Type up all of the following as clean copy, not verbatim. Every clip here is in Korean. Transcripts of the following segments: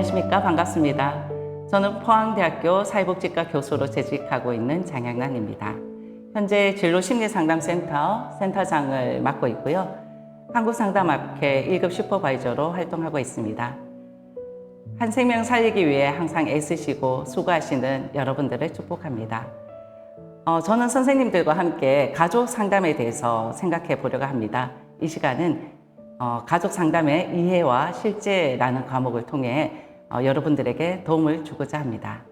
안녕하십니까. 반갑습니다. 저는 포항대학교 사회복지과 교수로 재직하고 있는 장양란입니다. 현재 진로심리상담센터 센터장을 맡고 있고요. 한국상담학회 1급 슈퍼바이저로 활동하고 있습니다. 한 생명 살리기 위해 항상 애쓰시고 수고하시는 여러분들을 축복합니다. 저는 선생님들과 함께 가족 상담에 대해서 생각해 보려고 합니다. 이 시간은 가족 상담의 이해와 실제라는 과목을 통해 여러분들에게 도움을 주고자 합니다.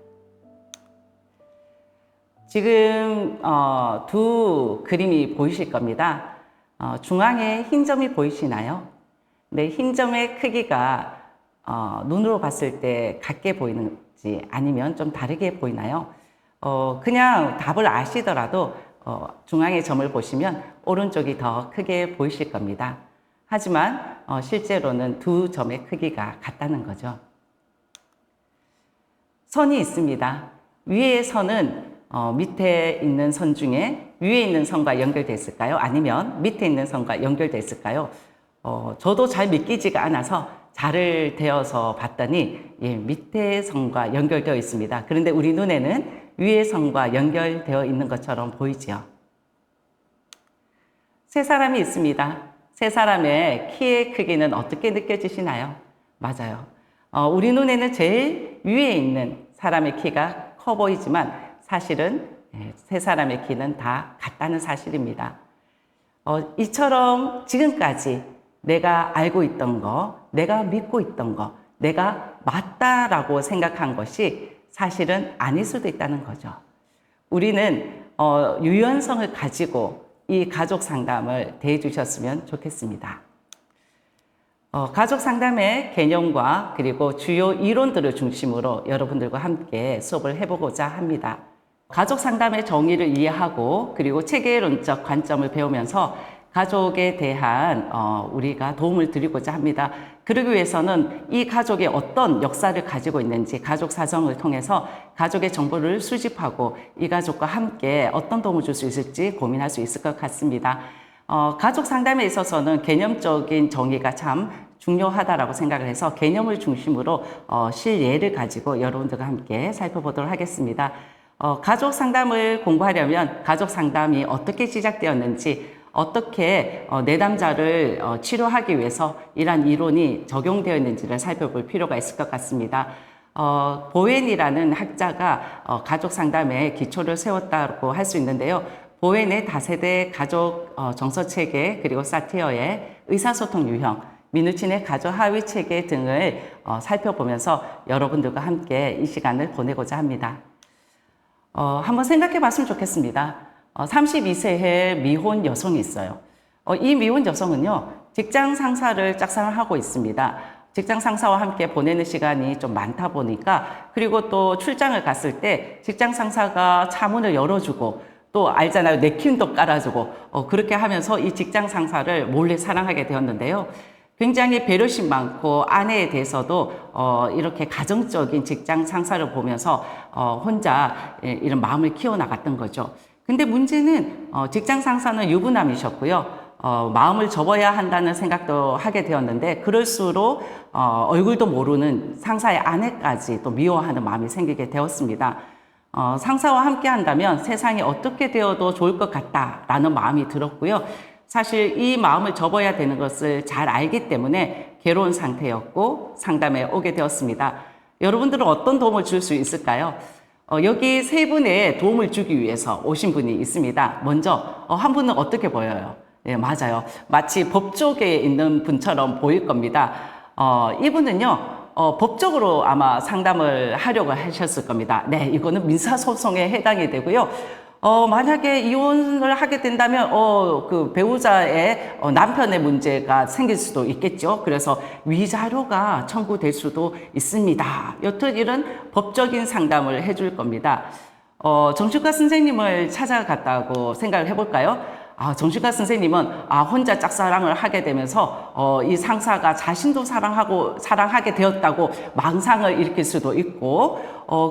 지금 두 그림이 보이실 겁니다. 중앙에 흰 점이 보이시나요? 네, 흰 점의 크기가 눈으로 봤을 때 같게 보이는지 아니면 좀 다르게 보이나요? 그냥 답을 아시더라도 중앙의 점을 보시면 오른쪽이 더 크게 보이실 겁니다. 하지만 실제로는 두 점의 크기가 같다는 거죠. 선이 있습니다. 위의 선은 밑에 있는 선 중에 위에 있는 선과 연결됐을까요? 아니면 밑에 있는 선과 연결됐을까요? 저도 잘 믿기지가 않아서 자를 대어서 봤더니 밑에 선과 연결되어 있습니다. 그런데 우리 눈에는 위의 선과 연결되어 있는 것처럼 보이지요. 세 사람이 있습니다. 세 사람의 키의 크기는 어떻게 느껴지시나요? 맞아요. 우리 눈에는 제일 위에 있는 사람의 키가 커 보이지만 사실은 세 사람의 키는 다 같다는 사실입니다. 이처럼 지금까지 내가 알고 있던 거, 내가 믿고 있던 거, 내가 맞다라고 생각한 것이 사실은 아닐 수도 있다는 거죠. 우리는 유연성을 가지고 이 가족 상담을 대해 주셨으면 좋겠습니다. 가족 상담의 개념과 그리고 주요 이론들을 중심으로 여러분들과 함께 수업을 해보고자 합니다. 가족 상담의 정의를 이해하고 그리고 체계론적 관점을 배우면서 가족에 대한 우리가 도움을 드리고자 합니다. 그러기 위해서는 이 가족이 어떤 역사를 가지고 있는지 가족 사정을 통해서 가족의 정보를 수집하고 이 가족과 함께 어떤 도움을 줄 수 있을지 고민할 수 있을 것 같습니다. 가족 상담에 있어서는 개념적인 정의가 참 중요하다고 생각을 해서 개념을 중심으로 실예를 가지고 여러분들과 함께 살펴보도록 하겠습니다. 가족 상담을 공부하려면 가족 상담이 어떻게 시작되었는지 어떻게 내담자를 치료하기 위해서 이러한 이론이 적용되어 있는지를 살펴볼 필요가 있을 것 같습니다. 보웬이라는 학자가 가족 상담에 기초를 세웠다고 할 수 있는데요. 보웬의 다세대 가족 정서체계 그리고 사티어의 의사소통 유형, 미누친의 가족 하위 체계 등을 살펴보면서 여러분들과 함께 이 시간을 보내고자 합니다. 한번 생각해 봤으면 좋겠습니다. 32세의 미혼 여성이 있어요. 이 미혼 여성은요, 직장 상사를 짝사랑을 하고 있습니다. 직장 상사와 함께 보내는 시간이 좀 많다 보니까, 그리고 또 출장을 갔을 때 직장 상사가 차문을 열어주고, 또 알잖아요. 냅킨도 깔아주고, 그렇게 하면서 이 직장 상사를 몰래 사랑하게 되었는데요. 굉장히 배려심 많고 아내에 대해서도 이렇게 가정적인 직장 상사를 보면서 혼자 이런 마음을 키워나갔던 거죠. 근데 문제는 직장 상사는 유부남이셨고요. 마음을 접어야 한다는 생각도 하게 되었는데 그럴수록 얼굴도 모르는 상사의 아내까지 또 미워하는 마음이 생기게 되었습니다. 상사와 함께 한다면 세상이 어떻게 되어도 좋을 것 같다라는 마음이 들었고요. 사실 이 마음을 접어야 되는 것을 잘 알기 때문에 괴로운 상태였고 상담에 오게 되었습니다. 여러분들은 어떤 도움을 줄 수 있을까요? 여기 세 분의 도움을 주기 위해서 오신 분이 있습니다. 먼저 한 분은 어떻게 보여요? 네, 맞아요. 마치 법조계에 있는 분처럼 보일 겁니다. 이분은요. 법적으로 아마 상담을 하려고 하셨을 겁니다. 네, 이거는 민사소송에 해당이 되고요. 만약에 이혼을 하게 된다면, 그 배우자의 남편의 문제가 생길 수도 있겠죠. 그래서 위자료가 청구될 수도 있습니다. 여튼 이런 법적인 상담을 해줄 겁니다. 정신과 선생님을 찾아갔다고 생각을 해볼까요? 정신과 선생님은 혼자 짝사랑을 하게 되면서 이 상사가 자신도 사랑하게 되었다고 망상을 일으킬 수도 있고,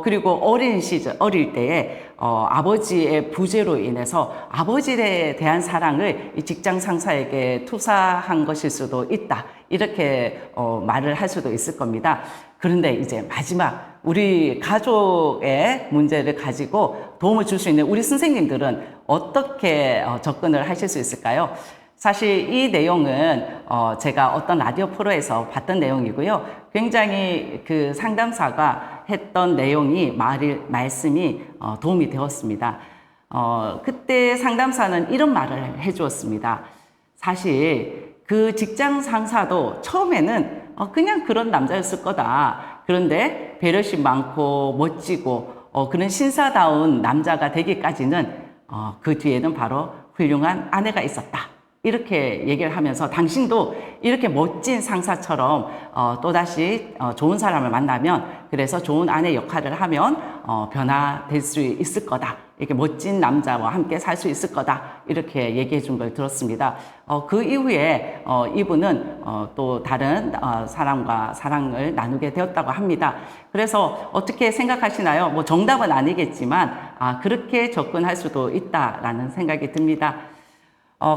그리고 어릴 때에 아버지의 부재로 인해서 아버지에 대한 사랑을 이 직장 상사에게 투사한 것일 수도 있다. 이렇게 말을 할 수도 있을 겁니다. 그런데 이제 마지막 우리 가족의 문제를 가지고 도움을 줄 수 있는 우리 선생님들은 어떻게 접근을 하실 수 있을까요? 사실 이 내용은 제가 어떤 라디오 프로에서 봤던 내용이고요. 굉장히 그 상담사가 했던 내용이 말씀이 도움이 되었습니다. 그때 상담사는 이런 말을 해주었습니다. 사실 그 직장 상사도 처음에는 그냥 그런 남자였을 거다. 그런데 배려심 많고 멋지고 그런 신사다운 남자가 되기까지는 그 뒤에는 바로 훌륭한 아내가 있었다. 이렇게 얘기를 하면서 당신도 이렇게 멋진 상사처럼 또다시 좋은 사람을 만나면 그래서 좋은 아내 역할을 하면 변화될 수 있을 거다. 이렇게 멋진 남자와 함께 살 수 있을 거다. 이렇게 얘기해 준 걸 들었습니다. 그 이후에 이분은 또 다른 사람과 사랑을 나누게 되었다고 합니다. 그래서 어떻게 생각하시나요? 뭐 정답은 아니겠지만 그렇게 접근할 수도 있다라는 생각이 듭니다.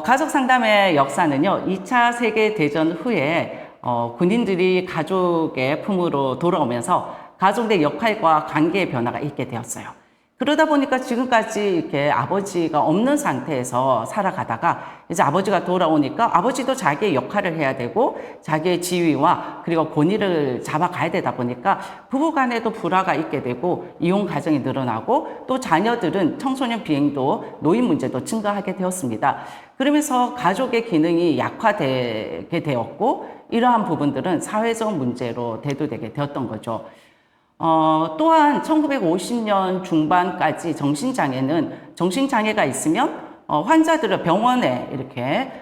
가족 상담의 역사는요, 2차 세계대전 후에 군인들이 가족의 품으로 돌아오면서 가족 내 역할과 관계의 변화가 있게 되었어요. 그러다 보니까 지금까지 이렇게 아버지가 없는 상태에서 살아가다가 이제 아버지가 돌아오니까 아버지도 자기의 역할을 해야 되고 자기의 지위와 그리고 권위를 잡아가야 되다 보니까 부부 간에도 불화가 있게 되고 이혼 가정이 늘어나고 또 자녀들은 청소년 비행도 노인 문제도 증가하게 되었습니다. 그러면서 가족의 기능이 약화되게 되었고 이러한 부분들은 사회적 문제로 대두되게 되었던 거죠. 또한 1950년 중반까지 정신장애가 있으면 환자들을 병원에 이렇게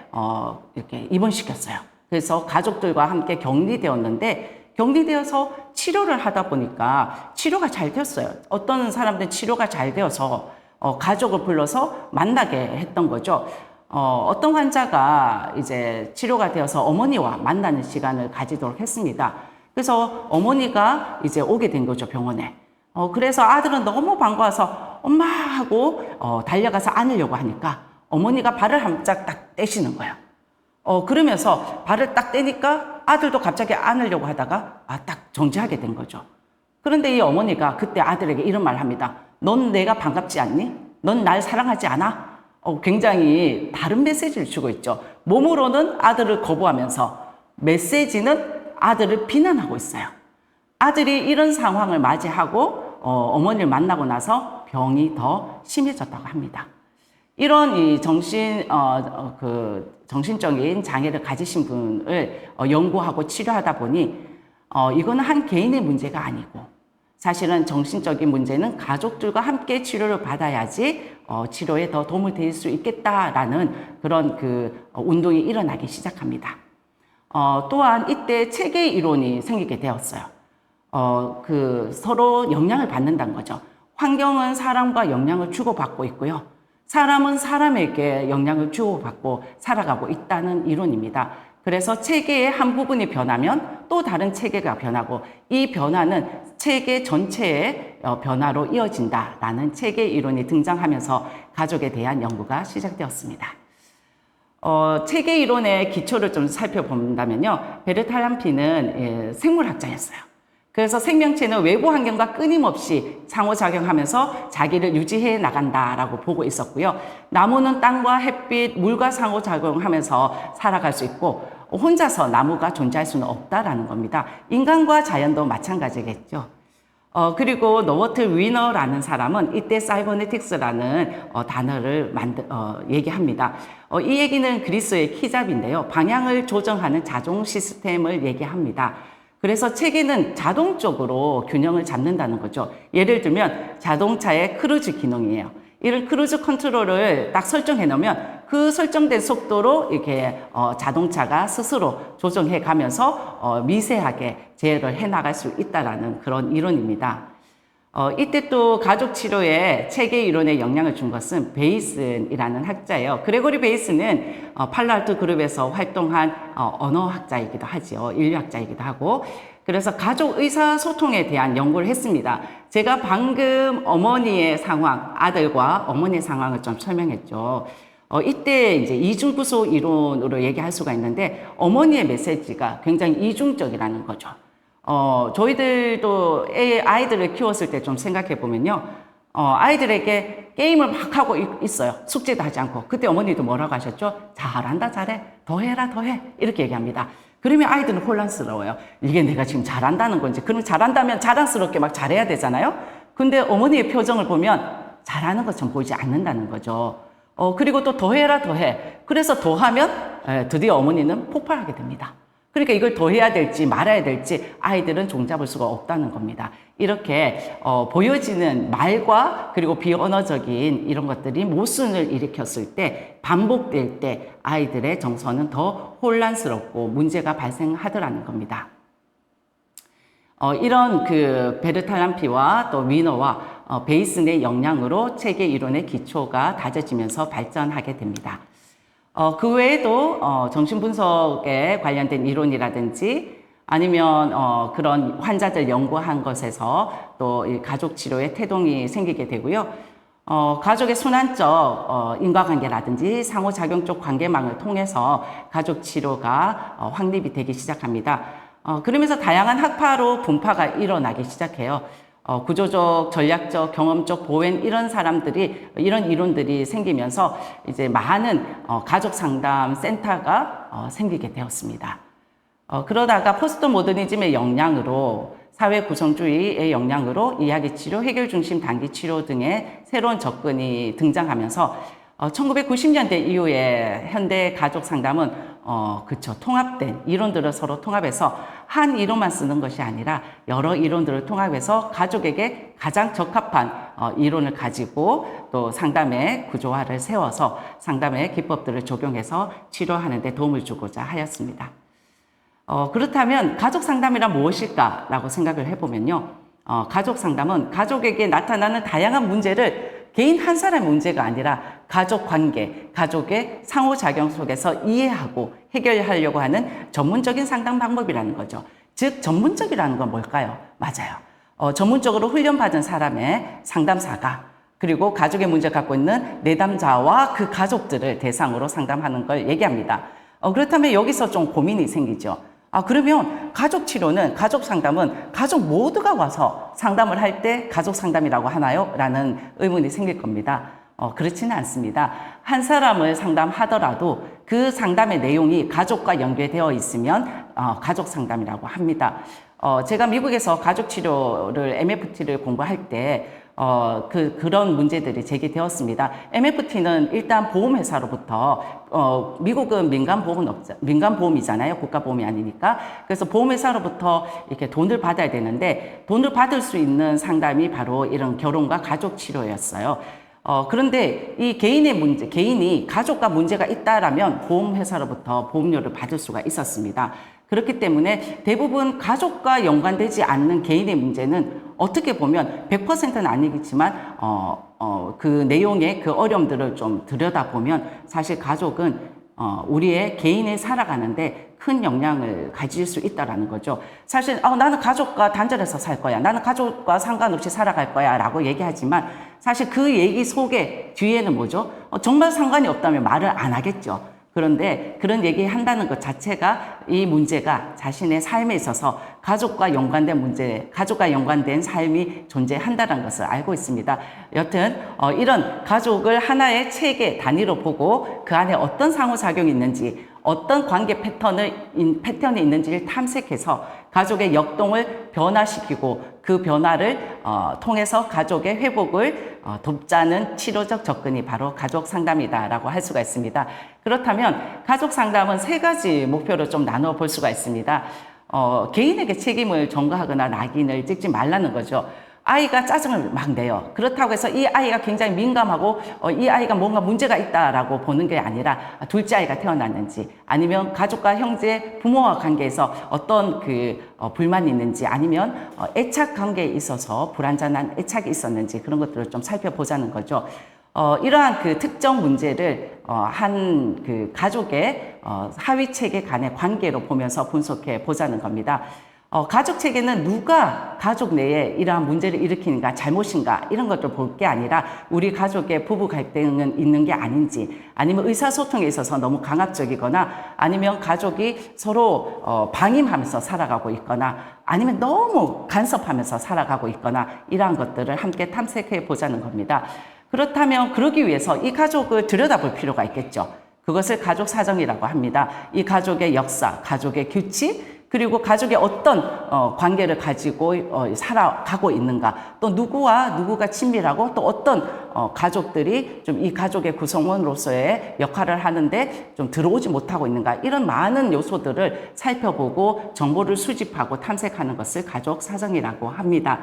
입원시켰어요. 그래서 가족들과 함께 격리되었는데 격리되어서 치료를 하다 보니까 치료가 잘 되었어요. 어떤 사람들은 치료가 잘 되어서 가족을 불러서 만나게 했던 거죠. 어떤 환자가 이제 치료가 되어서 어머니와 만나는 시간을 가지도록 했습니다. 그래서 어머니가 이제 오게 된 거죠, 병원에. 그래서 아들은 너무 반가워서 엄마 하고 달려가서 안으려고 하니까 어머니가 발을 한짝 딱 떼시는 거예요. 그러면서 발을 딱 떼니까 아들도 갑자기 안으려고 하다가 딱 정지하게 된 거죠. 그런데 이 어머니가 그때 아들에게 이런 말을 합니다. 넌 내가 반갑지 않니? 넌 날 사랑하지 않아? 굉장히 다른 메시지를 주고 있죠. 몸으로는 아들을 거부하면서 메시지는 아들을 비난하고 있어요. 아들이 이런 상황을 맞이하고 어머니를 만나고 나서 병이 더 심해졌다고 합니다. 이런 이 정신적인 장애를 가지신 분을 연구하고 치료하다 보니 이거는 한 개인의 문제가 아니고 사실은 정신적인 문제는 가족들과 함께 치료를 받아야지 치료에 더 도움을 드릴 수 있겠다라는 그런 운동이 일어나기 시작합니다. 또한 이때 체계 이론이 생기게 되었어요. 서로 영향을 받는다는 거죠. 환경은 사람과 영향을 주고받고 있고요. 사람은 사람에게 영향을 주고받고 살아가고 있다는 이론입니다. 그래서 체계의 한 부분이 변하면 또 다른 체계가 변하고 이 변화는 체계 전체의 변화로 이어진다라는 체계 이론이 등장하면서 가족에 대한 연구가 시작되었습니다. 체계 이론의 기초를 좀 살펴본다면요. 베르탈람피는 생물학자였어요. 그래서 생명체는 외부 환경과 끊임없이 상호작용하면서 자기를 유지해 나간다라고 보고 있었고요. 나무는 땅과 햇빛, 물과 상호작용하면서 살아갈 수 있고 혼자서 나무가 존재할 수는 없다라는 겁니다. 인간과 자연도 마찬가지겠죠. 그리고 노버트 위너라는 사람은 이때 사이버네틱스라는 단어를 얘기합니다. 이 얘기는 그리스의 키잡인데요. 방향을 조정하는 자동 시스템을 얘기합니다. 그래서 체계는 자동적으로 균형을 잡는다는 거죠. 예를 들면 자동차의 크루즈 기능이에요. 이런 크루즈 컨트롤을 딱 설정해 놓으면 그 설정된 속도로 이렇게 자동차가 스스로 조정해 가면서 미세하게 제어를 해 나갈 수 있다라는 그런 이론입니다. 이때 또 가족 치료에 체계 이론에 영향을 준 것은 베이슨이라는 학자예요. 그레고리 베이슨은 팔로알토 그룹에서 활동한 언어학자이기도 하지요. 인류학자이기도 하고. 그래서 가족 의사소통에 대한 연구를 했습니다. 제가 방금 어머니의 상황, 아들과 어머니의 상황을 좀 설명했죠. 이때 이제 이중구조 이론으로 얘기할 수가 있는데 어머니의 메시지가 굉장히 이중적이라는 거죠. 저희들도 아이들을 키웠을 때 좀 생각해 보면요. 아이들에게 게임을 막 하고 있어요. 숙제도 하지 않고. 그때 어머니도 뭐라고 하셨죠? 잘한다, 잘해. 더 해라, 더 해. 이렇게 얘기합니다. 그러면 아이들은 혼란스러워요. 이게 내가 지금 잘한다는 건지. 그럼 잘한다면 자랑스럽게 막 잘해야 되잖아요? 근데 어머니의 표정을 보면 잘하는 것처럼 보이지 않는다는 거죠. 그리고 또 더 해라, 더 해. 그래서 더 하면 드디어 어머니는 폭발하게 됩니다. 그러니까 이걸 더 해야 될지 말아야 될지 아이들은 종잡을 수가 없다는 겁니다. 이렇게 보여지는 말과 그리고 비언어적인 이런 것들이 모순을 일으켰을 때 반복될 때 아이들의 정서는 더 혼란스럽고 문제가 발생하더라는 겁니다. 이런 그 베르탈람피와 또 위너와 베이슨의 영향으로 체계 이론의 기초가 다져지면서 발전하게 됩니다. 그 외에도 정신분석에 관련된 이론이라든지 아니면 그런 환자들 연구한 것에서 또 이 가족 치료의 태동이 생기게 되고요. 가족의 순환적 인과관계라든지 상호작용적 관계망을 통해서 가족 치료가 확립이 되기 시작합니다. 그러면서 다양한 학파로 분파가 일어나기 시작해요. 구조적, 전략적, 경험적, 보행 이런 사람들이 이런 이론들이 생기면서 이제 많은 가족 상담 센터가 생기게 되었습니다. 그러다가 포스트 모더니즘의 영향으로 사회 구성주의의 영향으로 이야기 치료, 해결 중심 단기 치료 등의 새로운 접근이 등장하면서 1990년대 이후에 현대 가족 상담은 그쵸, 통합된 이론들을 서로 통합해서 한 이론만 쓰는 것이 아니라 여러 이론들을 통합해서 가족에게 가장 적합한 이론을 가지고 또 상담의 구조화를 세워서 상담의 기법들을 적용해서 치료하는 데 도움을 주고자 하였습니다. 그렇다면 가족 상담이란 무엇일까라고 생각을 해보면요. 가족 상담은 가족에게 나타나는 다양한 문제를 개인 한 사람의 문제가 아니라 가족 관계, 가족의 상호작용 속에서 이해하고 해결하려고 하는 전문적인 상담 방법이라는 거죠. 즉, 전문적이라는 건 뭘까요? 맞아요. 전문적으로 훈련받은 사람의 상담사가 그리고 가족의 문제를 갖고 있는 내담자와 그 가족들을 대상으로 상담하는 걸 얘기합니다. 그렇다면 여기서 좀 고민이 생기죠. 그러면 가족 치료는, 가족 상담은 가족 모두가 와서 상담을 할 때 가족 상담이라고 하나요? 라는 의문이 생길 겁니다. 그렇지는 않습니다. 한 사람을 상담하더라도 그 상담의 내용이 가족과 연계되어 있으면 가족 상담이라고 합니다. 제가 미국에서 가족 치료를 MFT를 공부할 때 그런 문제들이 제기되었습니다. MFT는 일단 보험회사로부터, 미국은 민간보험이잖아요. 국가보험이 아니니까. 그래서 보험회사로부터 이렇게 돈을 받아야 되는데, 돈을 받을 수 있는 상담이 바로 이런 결혼과 가족 치료였어요. 그런데 이 개인의 문제, 개인이 가족과 문제가 있다라면 보험회사로부터 보험료를 받을 수가 있었습니다. 그렇기 때문에 대부분 가족과 연관되지 않는 개인의 문제는 어떻게 보면 100%는 아니겠지만 그 내용의 그 어려움들을 좀 들여다보면 사실 가족은 우리의 개인이 살아가는데 큰 영향을 가질 수 있다라는 거죠. 사실 나는 가족과 단절해서 살 거야. 나는 가족과 상관없이 살아갈 거야 라고 얘기하지만 사실 그 얘기 속에 뒤에는 뭐죠? 정말 상관이 없다면 말을 안 하겠죠. 그런데 그런 얘기 한다는 것 자체가 이 문제가 자신의 삶에 있어서 가족과 연관된 문제, 가족과 연관된 삶이 존재한다는 것을 알고 있습니다. 여튼 이런 가족을 하나의 체계 단위로 보고 그 안에 어떤 상호작용이 있는지, 어떤 관계 패턴이 있는지를 탐색해서 가족의 역동을 변화시키고 그 변화를 통해서 가족의 회복을 돕자는 치료적 접근이 바로 가족 상담이다라고 할 수가 있습니다. 그렇다면 가족 상담은 세 가지 목표로 좀 나누어 볼 수가 있습니다. 개인에게 책임을 전가하거나 낙인을 찍지 말라는 거죠. 아이가 짜증을 막 내요. 그렇다고 해서 이 아이가 굉장히 민감하고 이 아이가 뭔가 문제가 있다라고 보는 게 아니라 둘째 아이가 태어났는지 아니면 가족과 형제, 부모와 관계에서 어떤 불만이 있는지 아니면 애착 관계에 있어서 불완전한 애착이 있었는지 그런 것들을 좀 살펴보자는 거죠. 이러한 특정 문제를 한 가족의 하위 체계 간의 관계로 보면서 분석해 보자는 겁니다. 가족 체계는 누가 가족 내에 이러한 문제를 일으키는가, 잘못인가, 이런 것들 볼 게 아니라 우리 가족의 부부 갈등은 있는 게 아닌지, 아니면 의사소통에 있어서 너무 강압적이거나, 아니면 가족이 서로 방임하면서 살아가고 있거나, 아니면 너무 간섭하면서 살아가고 있거나, 이러한 것들을 함께 탐색해 보자는 겁니다. 그렇다면 그러기 위해서 이 가족을 들여다볼 필요가 있겠죠. 그것을 가족 사정이라고 합니다. 이 가족의 역사, 가족의 규칙, 그리고 가족이 어떤 관계를 가지고 살아가고 있는가, 또 누구가 친밀하고 또 어떤 가족들이 좀 이 가족의 구성원으로서의 역할을 하는데 좀 들어오지 못하고 있는가, 이런 많은 요소들을 살펴보고 정보를 수집하고 탐색하는 것을 가족 사정이라고 합니다.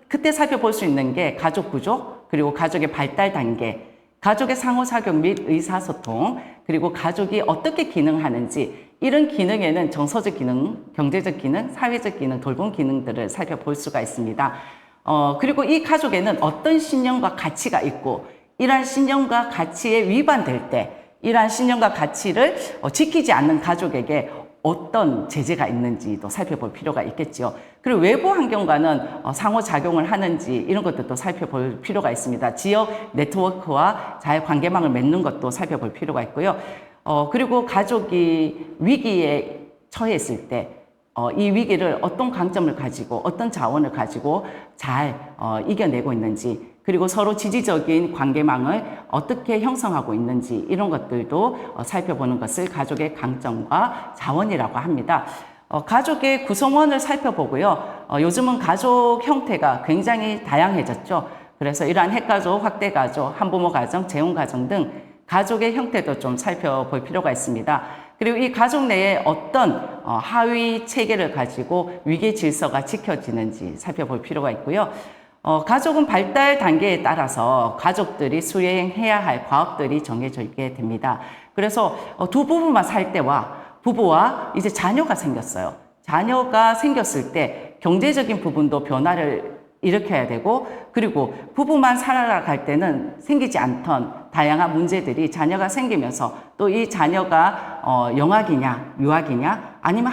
그때 살펴볼 수 있는 게 가족 구조, 그리고 가족의 발달 단계, 가족의 상호작용 및 의사소통, 그리고 가족이 어떻게 기능하는지, 이런 기능에는 정서적 기능, 경제적 기능, 사회적 기능, 돌봄 기능들을 살펴볼 수가 있습니다. 그리고 이 가족에는 어떤 신념과 가치가 있고, 이러한 신념과 가치에 위반될 때, 이러한 신념과 가치를 지키지 않는 가족에게 어떤 제재가 있는지도 살펴볼 필요가 있겠죠. 그리고 외부 환경과는 상호작용을 하는지 이런 것들도 살펴볼 필요가 있습니다. 지역 네트워크와 잘 관계망을 맺는 것도 살펴볼 필요가 있고요. 그리고 가족이 위기에 처했을 때 이 위기를 어떤 강점을 가지고 어떤 자원을 가지고 잘 이겨내고 있는지, 그리고 서로 지지적인 관계망을 어떻게 형성하고 있는지, 이런 것들도 살펴보는 것을 가족의 강점과 자원이라고 합니다. 가족의 구성원을 살펴보고요. 요즘은 가족 형태가 굉장히 다양해졌죠. 그래서 이러한 핵가족, 확대가족, 한부모 가정, 재혼가정 등 가족의 형태도 좀 살펴볼 필요가 있습니다. 그리고 이 가족 내에 어떤 하위 체계를 가지고 위계 질서가 지켜지는지 살펴볼 필요가 있고요. 가족은 발달 단계에 따라서 가족들이 수행해야 할 과업들이 정해져 있게 됩니다. 그래서 두 부부만 살 때와 부부와 이제 자녀가 생겼어요. 자녀가 생겼을 때 경제적인 부분도 변화를 일으켜야 되고, 그리고 부부만 살아갈 때는 생기지 않던 다양한 문제들이 자녀가 생기면서 또 이 자녀가 영학이냐, 유학이냐, 아니면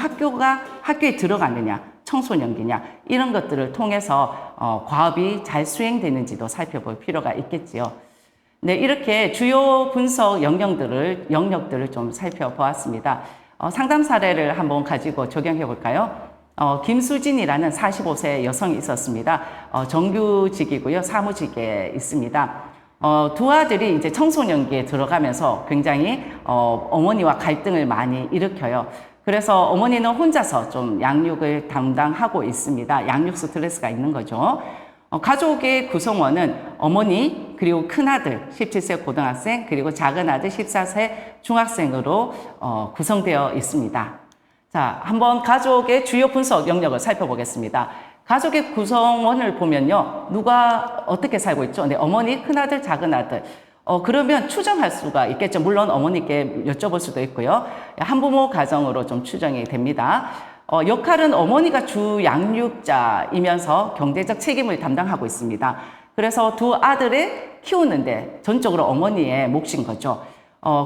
학교에 들어가느냐, 청소년기냐, 이런 것들을 통해서 과업이 잘 수행되는지도 살펴볼 필요가 있겠지요. 네, 이렇게 주요 분석 영역들을 좀 살펴보았습니다. 상담 사례를 한번 가지고 적용해 볼까요? 김수진이라는 45세 여성이 있었습니다. 정규직이고요, 사무직에 있습니다. 두 아들이 이제 청소년기에 들어가면서 굉장히 어머니와 갈등을 많이 일으켜요. 그래서 어머니는 혼자서 좀 양육을 담당하고 있습니다. 양육 스트레스가 있는 거죠. 가족의 구성원은 어머니, 그리고 큰아들 17세 고등학생, 그리고 작은아들 14세 중학생으로 구성되어 있습니다. 자, 한번 가족의 주요 분석 영역을 살펴보겠습니다. 가족의 구성원을 보면요, 누가 어떻게 살고 있죠? 네, 어머니, 큰아들, 작은아들. 그러면 추정할 수가 있겠죠. 물론 어머니께 여쭤볼 수도 있고요. 한부모 가정으로 좀 추정이 됩니다. 역할은 어머니가 주 양육자이면서 경제적 책임을 담당하고 있습니다. 그래서 두 아들을 키우는데 전적으로 어머니의 몫인 거죠.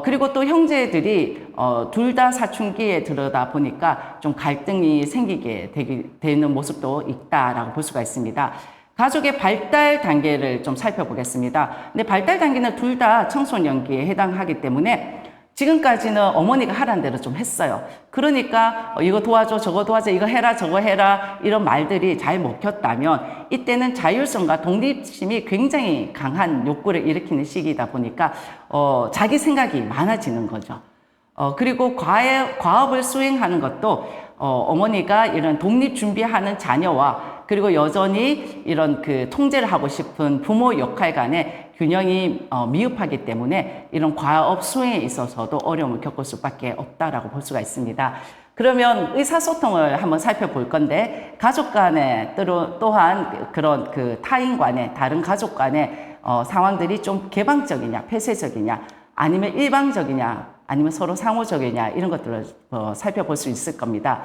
그리고 또 형제들이 둘 다 사춘기에 들어다 보니까 좀 갈등이 생기게 되는 모습도 있다라고 볼 수가 있습니다. 가족의 발달 단계를 좀 살펴보겠습니다. 근데 발달 단계는 둘 다 청소년기에 해당하기 때문에 지금까지는 어머니가 하라는 대로 좀 했어요. 그러니까 이거 도와줘, 저거 도와줘, 이거 해라, 저거 해라, 이런 말들이 잘 먹혔다면 이때는 자율성과 독립심이 굉장히 강한 욕구를 일으키는 시기이다 보니까 자기 생각이 많아지는 거죠. 그리고 과업을 수행하는 것도 어머니가 이런 독립 준비하는 자녀와 그리고 여전히 이런 통제를 하고 싶은 부모 역할 간의 균형이 미흡하기 때문에 이런 과업 수행에 있어서도 어려움을 겪을 수밖에 없다라고 볼 수가 있습니다. 그러면 의사소통을 한번 살펴볼 건데, 가족 간에 또한 그런 그 타인 간에, 다른 가족 간의 상황들이 좀 개방적이냐, 폐쇄적이냐, 아니면 일방적이냐, 아니면 서로 상호적이냐, 이런 것들을 살펴볼 수 있을 겁니다.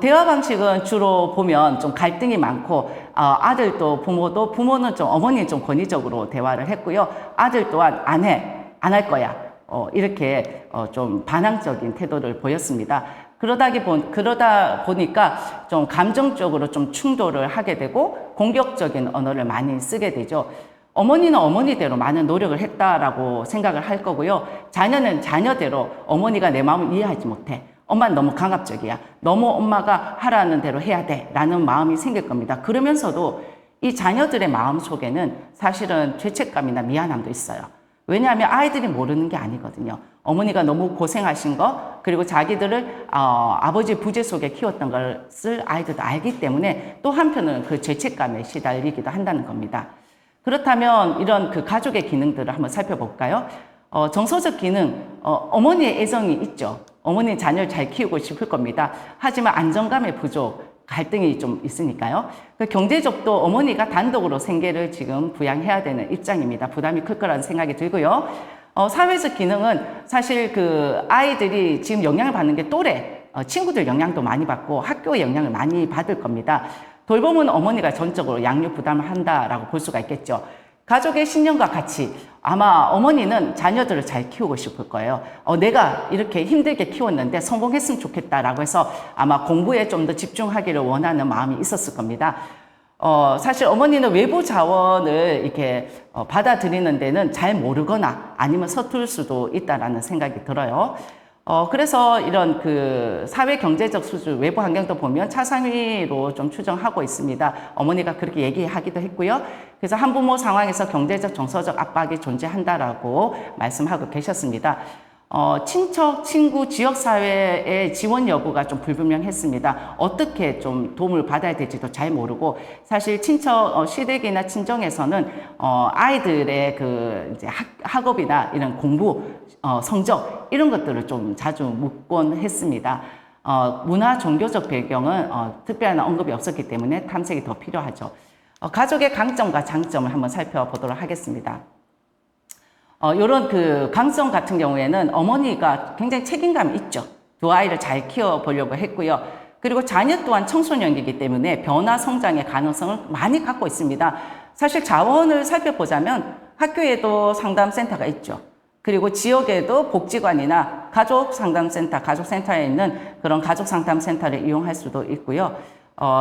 대화 방식은 주로 보면 좀 갈등이 많고, 아들도 부모는 좀, 어머니는 좀 권위적으로 대화를 했고요. 아들 또한 안 할 거야. 이렇게 좀 반항적인 태도를 보였습니다. 그러다 보니까 좀 감정적으로 좀 충돌을 하게 되고 공격적인 언어를 많이 쓰게 되죠. 어머니는 어머니대로 많은 노력을 했다라고 생각을 할 거고요. 자녀는 자녀대로 어머니가 내 마음을 이해하지 못해. 엄마는 너무 강압적이야. 너무 엄마가 하라는 대로 해야 돼. 라는 마음이 생길 겁니다. 그러면서도 이 자녀들의 마음 속에는 사실은 죄책감이나 미안함도 있어요. 왜냐하면 아이들이 모르는 게 아니거든요. 어머니가 너무 고생하신 거, 그리고 자기들을 아버지 부재 속에 키웠던 것을 아이들도 알기 때문에 또 한편은 그 죄책감에 시달리기도 한다는 겁니다. 그렇다면 이런 그 가족의 기능들을 한번 살펴볼까요? 정서적 기능, 어머니의 애정이 있죠. 어머니는 자녀를 잘 키우고 싶을 겁니다. 하지만 안정감의 부족, 갈등이 좀 있으니까요. 경제적도 어머니가 단독으로 생계를 지금 부양해야 되는 입장입니다. 부담이 클 거라는 생각이 들고요. 사회적 기능은 사실 그 아이들이 지금 영향을 받는 게 또래, 친구들 영향도 많이 받고 학교의 영향을 많이 받을 겁니다. 돌봄은 어머니가 전적으로 양육 부담을 한다라고 볼 수가 있겠죠. 가족의 신념과 같이 아마 어머니는 자녀들을 잘 키우고 싶을 거예요. 내가 이렇게 힘들게 키웠는데 성공했으면 좋겠다라고 해서 아마 공부에 좀 더 집중하기를 원하는 마음이 있었을 겁니다. 사실 어머니는 외부 자원을 이렇게 받아들이는 데는 잘 모르거나 아니면 서툴 수도 있다라는 생각이 들어요. 그래서 이런 그 사회 경제적 수준, 외부 환경도 보면 차상위로 좀 추정하고 있습니다. 어머니가 그렇게 얘기하기도 했고요. 그래서 한부모 상황에서 경제적, 정서적 압박이 존재한다라고 말씀하고 계셨습니다. 친척, 친구, 지역사회의 지원 여부가 좀 불분명했습니다. 어떻게 좀 도움을 받아야 될지도 잘 모르고, 사실 친척, 시댁이나 친정에서는, 아이들의 그, 이제 학업이나 이런 공부, 성적, 이런 것들을 좀 자주 묻곤 했습니다. 문화, 종교적 배경은, 특별한 언급이 없었기 때문에 탐색이 더 필요하죠. 가족의 강점과 장점을 한번 살펴보도록 하겠습니다. 요런 그 강점 같은 경우에는 어머니가 굉장히 책임감이 있죠. 두 아이를 잘 키워보려고 했고요. 그리고 자녀 또한 청소년기이기 때문에 변화 성장의 가능성을 많이 갖고 있습니다. 사실 자원을 살펴보자면 학교에도 상담센터가 있죠. 그리고 지역에도 복지관이나 가족상담센터, 가족센터에 있는 그런 가족상담센터를 이용할 수도 있고요.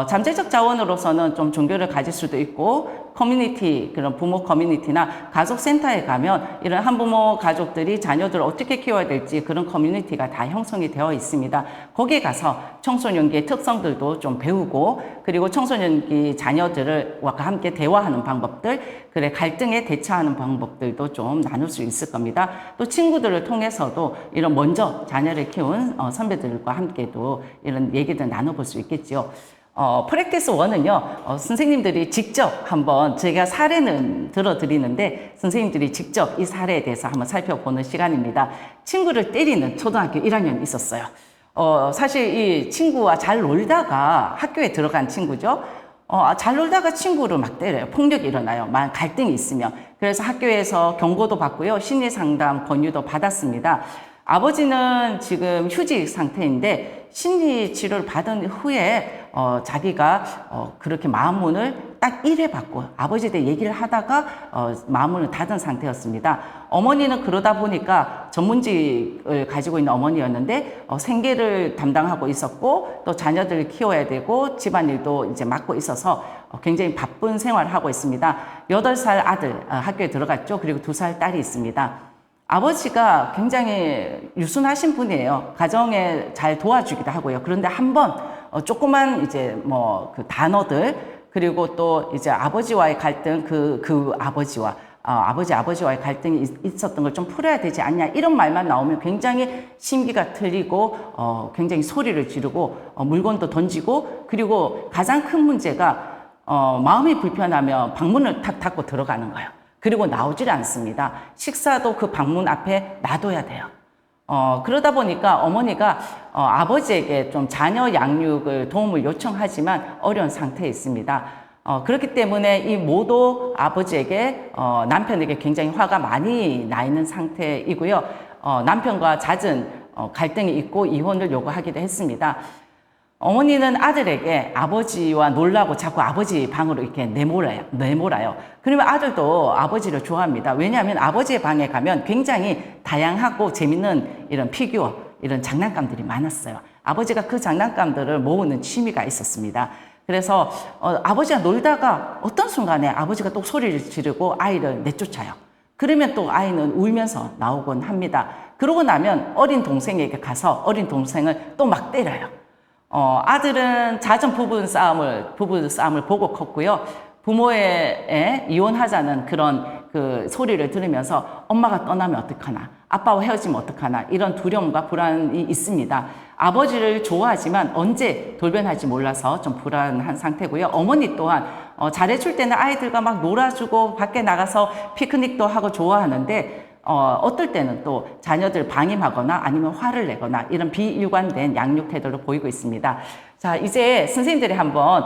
잠재적 자원으로서는 좀 종교를 가질 수도 있고, 커뮤니티, 그런 부모 커뮤니티나 가족센터에 가면 이런 한부모 가족들이 자녀들을 어떻게 키워야 될지 그런 커뮤니티가 다 형성이 되어 있습니다. 거기에 가서 청소년기의 특성들도 좀 배우고, 그리고 청소년기 자녀들과 함께 대화하는 방법들, 그래 갈등에 대처하는 방법들도 좀 나눌 수 있을 겁니다. 또 친구들을 통해서도 이런 먼저 자녀를 키운 선배들과 함께도 이런 얘기들 나눠볼 수 있겠죠. 프랙티스 1은요, 선생님들이 직접 한번, 제가 사례는 들어드리는데, 선생님들이 직접 이 사례에 대해서 한번 살펴보는 시간입니다. 친구를 때리는 초등학교 1학년이 있었어요. 사실 이 친구와 잘 놀다가 학교에 들어간 친구죠. 잘 놀다가 친구를 막 때려요. 폭력이 일어나요. 갈등이 있으면. 그래서 학교에서 경고도 받고요. 심리 상담 권유도 받았습니다. 아버지는 지금 휴직 상태인데 심리 치료를 받은 후에 자기가 그렇게 마음문을 딱 1회 받고 아버지에 대해 얘기를 하다가 마음문을 닫은 상태였습니다. 어머니는 그러다 보니까 전문직을 가지고 있는 어머니였는데 생계를 담당하고 있었고 또 자녀들을 키워야 되고 집안일도 이제 맡고 있어서 굉장히 바쁜 생활을 하고 있습니다. 8살 아들 학교에 들어갔죠. 그리고 2살 딸이 있습니다. 아버지가 굉장히 유순하신 분이에요. 가정에 잘 도와주기도 하고요. 그런데 한번 조그만 이제 뭐 그 단어들 그리고 또 이제 아버지와의 갈등 아버지와의 갈등이 있었던 걸 좀 풀어야 되지 않냐 이런 말만 나오면 굉장히 심기가 틀리고 굉장히 소리를 지르고 물건도 던지고 그리고 가장 큰 문제가 마음이 불편하면 방문을 탁 닫고 들어가는 거예요. 그리고 나오질 않습니다. 식사도 그 방문 앞에 놔둬야 돼요. 그러다 보니까 어머니가 아버지에게 좀 자녀 양육을 도움을 요청하지만 어려운 상태에 있습니다. 그렇기 때문에 이 모도 아버지에게 남편에게 굉장히 화가 많이 나 있는 상태이고요. 남편과 잦은 갈등이 있고 이혼을 요구하기도 했습니다. 어머니는 아들에게 아버지와 놀라고 자꾸 아버지 방으로 이렇게 내몰아요. 그러면 아들도 아버지를 좋아합니다. 왜냐하면 아버지의 방에 가면 굉장히 다양하고 재밌는 이런 피규어, 이런 장난감들이 많았어요. 아버지가 그 장난감들을 모으는 취미가 있었습니다. 그래서 아버지가 놀다가 어떤 순간에 아버지가 또 소리를 지르고 아이를 내쫓아요. 그러면 또 아이는 울면서 나오곤 합니다. 그러고 나면 어린 동생에게 가서 어린 동생을 또 막 때려요. 아들은 잦은 부부 싸움을 보고 컸고요. 부모의 이혼하자는 그런 그 소리를 들으면서 엄마가 떠나면 어떡하나, 아빠와 헤어지면 어떡하나, 이런 두려움과 불안이 있습니다. 아버지를 좋아하지만 언제 돌변할지 몰라서 좀 불안한 상태고요. 어머니 또한 잘해줄 때는 아이들과 막 놀아주고 밖에 나가서 피크닉도 하고 좋아하는데 어떨 때는 또 자녀들 방임하거나 아니면 화를 내거나 이런 비일관된 양육 태도를 보이고 있습니다. 자, 이제 선생님들이 한번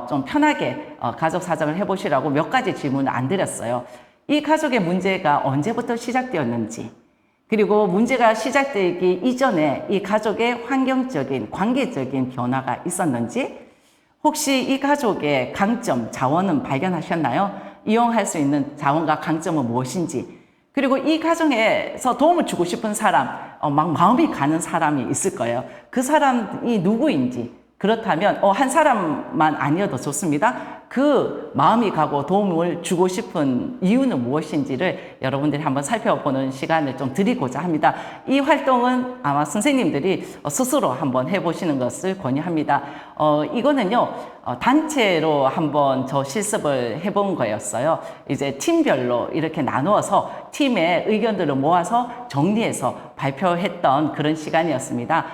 좀 편하게 가족 사정을 해보시라고 몇 가지 질문을 안 드렸어요. 이 가족의 문제가 언제부터 시작되었는지, 그리고 문제가 시작되기 이전에 이 가족의 환경적인, 관계적인 변화가 있었는지, 혹시 이 가족의 강점, 자원은 발견하셨나요? 이용할 수 있는 자원과 강점은 무엇인지, 그리고 이 가정에서 도움을 주고 싶은 사람, 막 마음이 가는 사람이 있을 거예요. 그 사람이 누구인지, 그렇다면 한 사람만 아니어도 좋습니다. 그 마음이 가고 도움을 주고 싶은 이유는 무엇인지를 여러분들이 한번 살펴보는 시간을 좀 드리고자 합니다. 이 활동은 아마 선생님들이 스스로 한번 해보시는 것을 권유합니다. 이거는요, 단체로 한번 저 실습을 해본 거였어요. 이제 팀별로 이렇게 나누어서 팀의 의견들을 모아서 정리해서 발표했던 그런 시간이었습니다.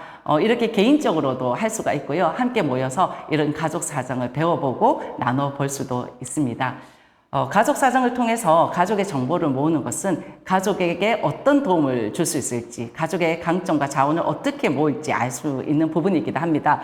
이렇게 개인적으로도 할 수가 있고요. 함께 모여서 이런 가족 사정을 배워보고 나눠볼 수도 있습니다. 가족 사정을 통해서 가족의 정보를 모으는 것은 가족에게 어떤 도움을 줄 수 있을지, 가족의 강점과 자원을 어떻게 모을지 알 수 있는 부분이기도 합니다.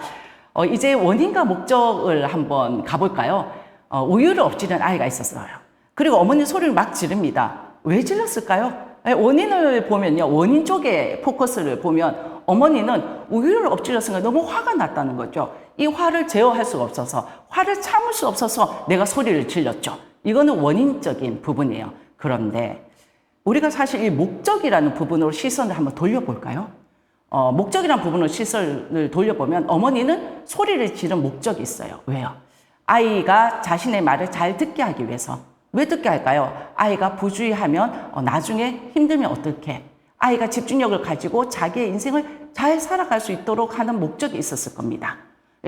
이제 원인과 목적을 한번 가볼까요? 우유를 엎지른 아이가 있었어요. 그리고 어머니 소리를 막 지릅니다. 왜 질렀을까요? 원인을 보면요, 원인 쪽에 포커스를 보면 어머니는 우유를 엎질렀으니까 너무 화가 났다는 거죠. 이 화를 제어할 수가 없어서, 화를 참을 수 없어서 내가 소리를 질렀죠. 이거는 원인적인 부분이에요. 그런데 우리가 사실 이 목적이라는 부분으로 시선을 한번 돌려볼까요? 목적이라는 부분으로 시선을 돌려보면 어머니는 소리를 지른 목적이 있어요. 왜요? 아이가 자신의 말을 잘 듣게 하기 위해서. 왜 듣게 할까요? 아이가 부주의하면 나중에 힘들면 어떻게? 아이가 집중력을 가지고 자기의 인생을 잘 살아갈 수 있도록 하는 목적이 있었을 겁니다.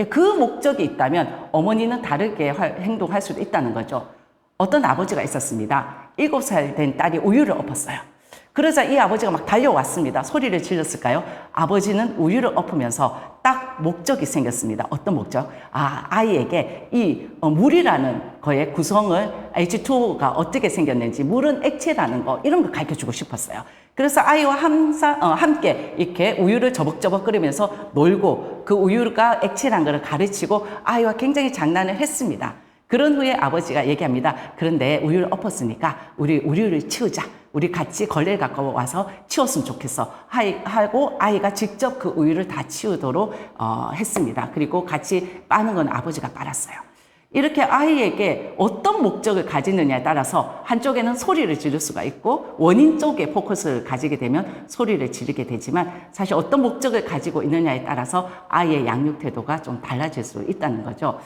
그 목적이 있다면 어머니는 다르게 행동할 수도 있다는 거죠. 어떤 아버지가 있었습니다. 7살 된 딸이 우유를 엎었어요. 그러자 이 아버지가 막 달려왔습니다. 소리를 질렀을까요? 아버지는 우유를 엎으면서 딱 목적이 생겼습니다. 어떤 목적? 아이에게 이 물이라는 거의 구성을 H2O가 어떻게 생겼는지, 물은 액체라는 거, 이런 거 가르쳐주고 싶었어요. 그래서 아이와 함께 이렇게 우유를 저벅저벅 끓이면서 놀고 그 우유가 액체라는 걸 가르치고 아이와 굉장히 장난을 했습니다. 그런 후에 아버지가 얘기합니다. 그런데 우유를 엎었으니까 우리 우유를 치우자. 우리 같이 걸레를 갖고 와서 치웠으면 좋겠어. 하고 아이가 직접 그 우유를 다 치우도록 했습니다. 그리고 같이 빠는 건 아버지가 빨았어요. 이렇게 아이에게 어떤 목적을 가지느냐에 따라서 한쪽에는 소리를 지를 수가 있고 원인 쪽에 포커스를 가지게 되면 소리를 지르게 되지만 사실 어떤 목적을 가지고 있느냐에 따라서 아이의 양육 태도가 좀 달라질 수 있다는 거죠.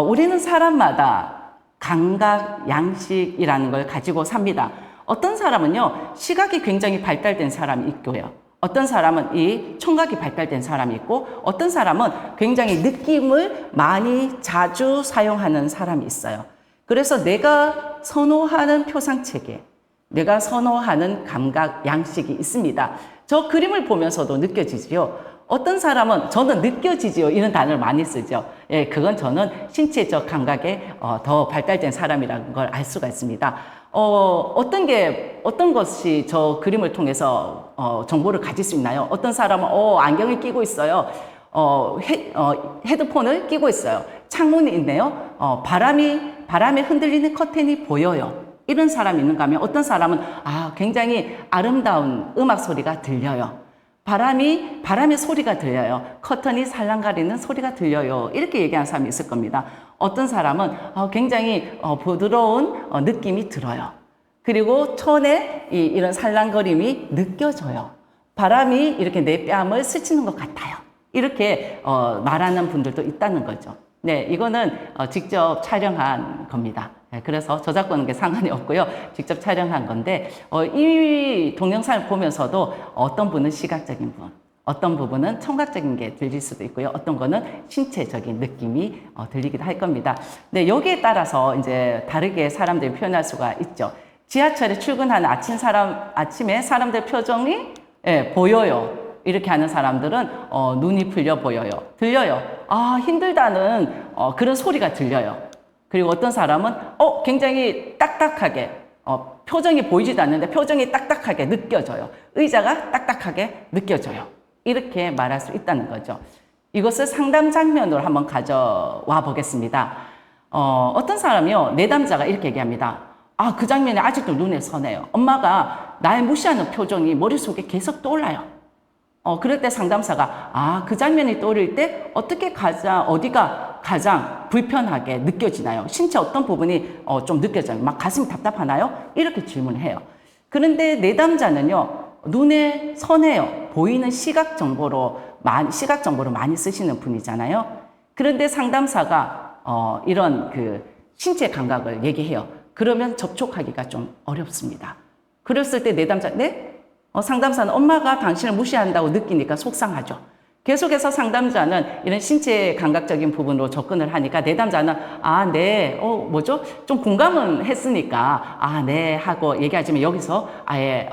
우리는 사람마다 감각, 양식이라는 걸 가지고 삽니다. 어떤 사람은요, 시각이 굉장히 발달된 사람이 있고요. 어떤 사람은 이 청각이 발달된 사람이 있고, 어떤 사람은 굉장히 느낌을 많이 자주 사용하는 사람이 있어요. 그래서 내가 선호하는 표상체계, 내가 선호하는 감각, 양식이 있습니다. 저 그림을 보면서도 느껴지지요. 어떤 사람은 저는 느껴지지요 이런 단어를 많이 쓰죠. 예, 그건 저는 신체적 감각에 더 발달된 사람이라는 걸 알 수가 있습니다. 어떤 것이 저 그림을 통해서 정보를 가질 수 있나요? 어떤 사람은 안경을 끼고 있어요. 헤드폰을 끼고 있어요. 창문이 있네요. 바람에 흔들리는 커튼이 보여요. 이런 사람이 있는가 하면 어떤 사람은 굉장히 아름다운 음악 소리가 들려요. 바람의 소리가 들려요. 커튼이 살랑거리는 소리가 들려요. 이렇게 얘기하는 사람이 있을 겁니다. 어떤 사람은 굉장히 부드러운 느낌이 들어요. 그리고 천에 이런 살랑거림이 느껴져요. 바람이 이렇게 내 뺨을 스치는 것 같아요. 이렇게 말하는 분들도 있다는 거죠. 네, 이거는 직접 촬영한 겁니다. 네, 그래서 저작권은 상관이 없고요. 직접 촬영한 건데 이 동영상을 보면서도 어떤 분은 시각적인 분, 어떤 부분은 청각적인 게 들릴 수도 있고요. 어떤 거는 신체적인 느낌이 들리기도 할 겁니다. 네, 여기에 따라서 이제 다르게 사람들이 표현할 수가 있죠. 지하철에 출근하는 아침에 사람들 표정이 보여요. 이렇게 하는 사람들은 눈이 풀려 보여요. 들려요. 힘들다는 그런 소리가 들려요. 그리고 어떤 사람은 굉장히 딱딱하게 표정이 보이지도 않는데 표정이 딱딱하게 느껴져요. 의자가 딱딱하게 느껴져요. 이렇게 말할 수 있다는 거죠. 이것을 상담 장면으로 한번 가져와 보겠습니다. 어떤 사람이요, 내담자가 이렇게 얘기합니다. 그 장면이 아직도 눈에 선해요. 엄마가 날 무시하는 표정이 머릿속에 계속 떠올라요. 그럴 때 상담사가 그 장면이 떠오를 때 어디가 가장 불편하게 느껴지나요? 신체 어떤 부분이 좀 느껴져요? 막 가슴이 답답하나요? 이렇게 질문을 해요. 그런데 내담자는요, 눈에 선해요. 보이는 시각 정보로 많이 쓰시는 분이잖아요. 그런데 상담사가 이런 그 신체 감각을 얘기해요. 그러면 접촉하기가 좀 어렵습니다. 그랬을 때 내담자, 네? 상담사는 엄마가 당신을 무시한다고 느끼니까 속상하죠. 계속해서 상담자는 이런 신체 감각적인 부분으로 접근을 하니까 내담자는 네, 좀 공감은 했으니까 네 하고 얘기하지만 여기서 아예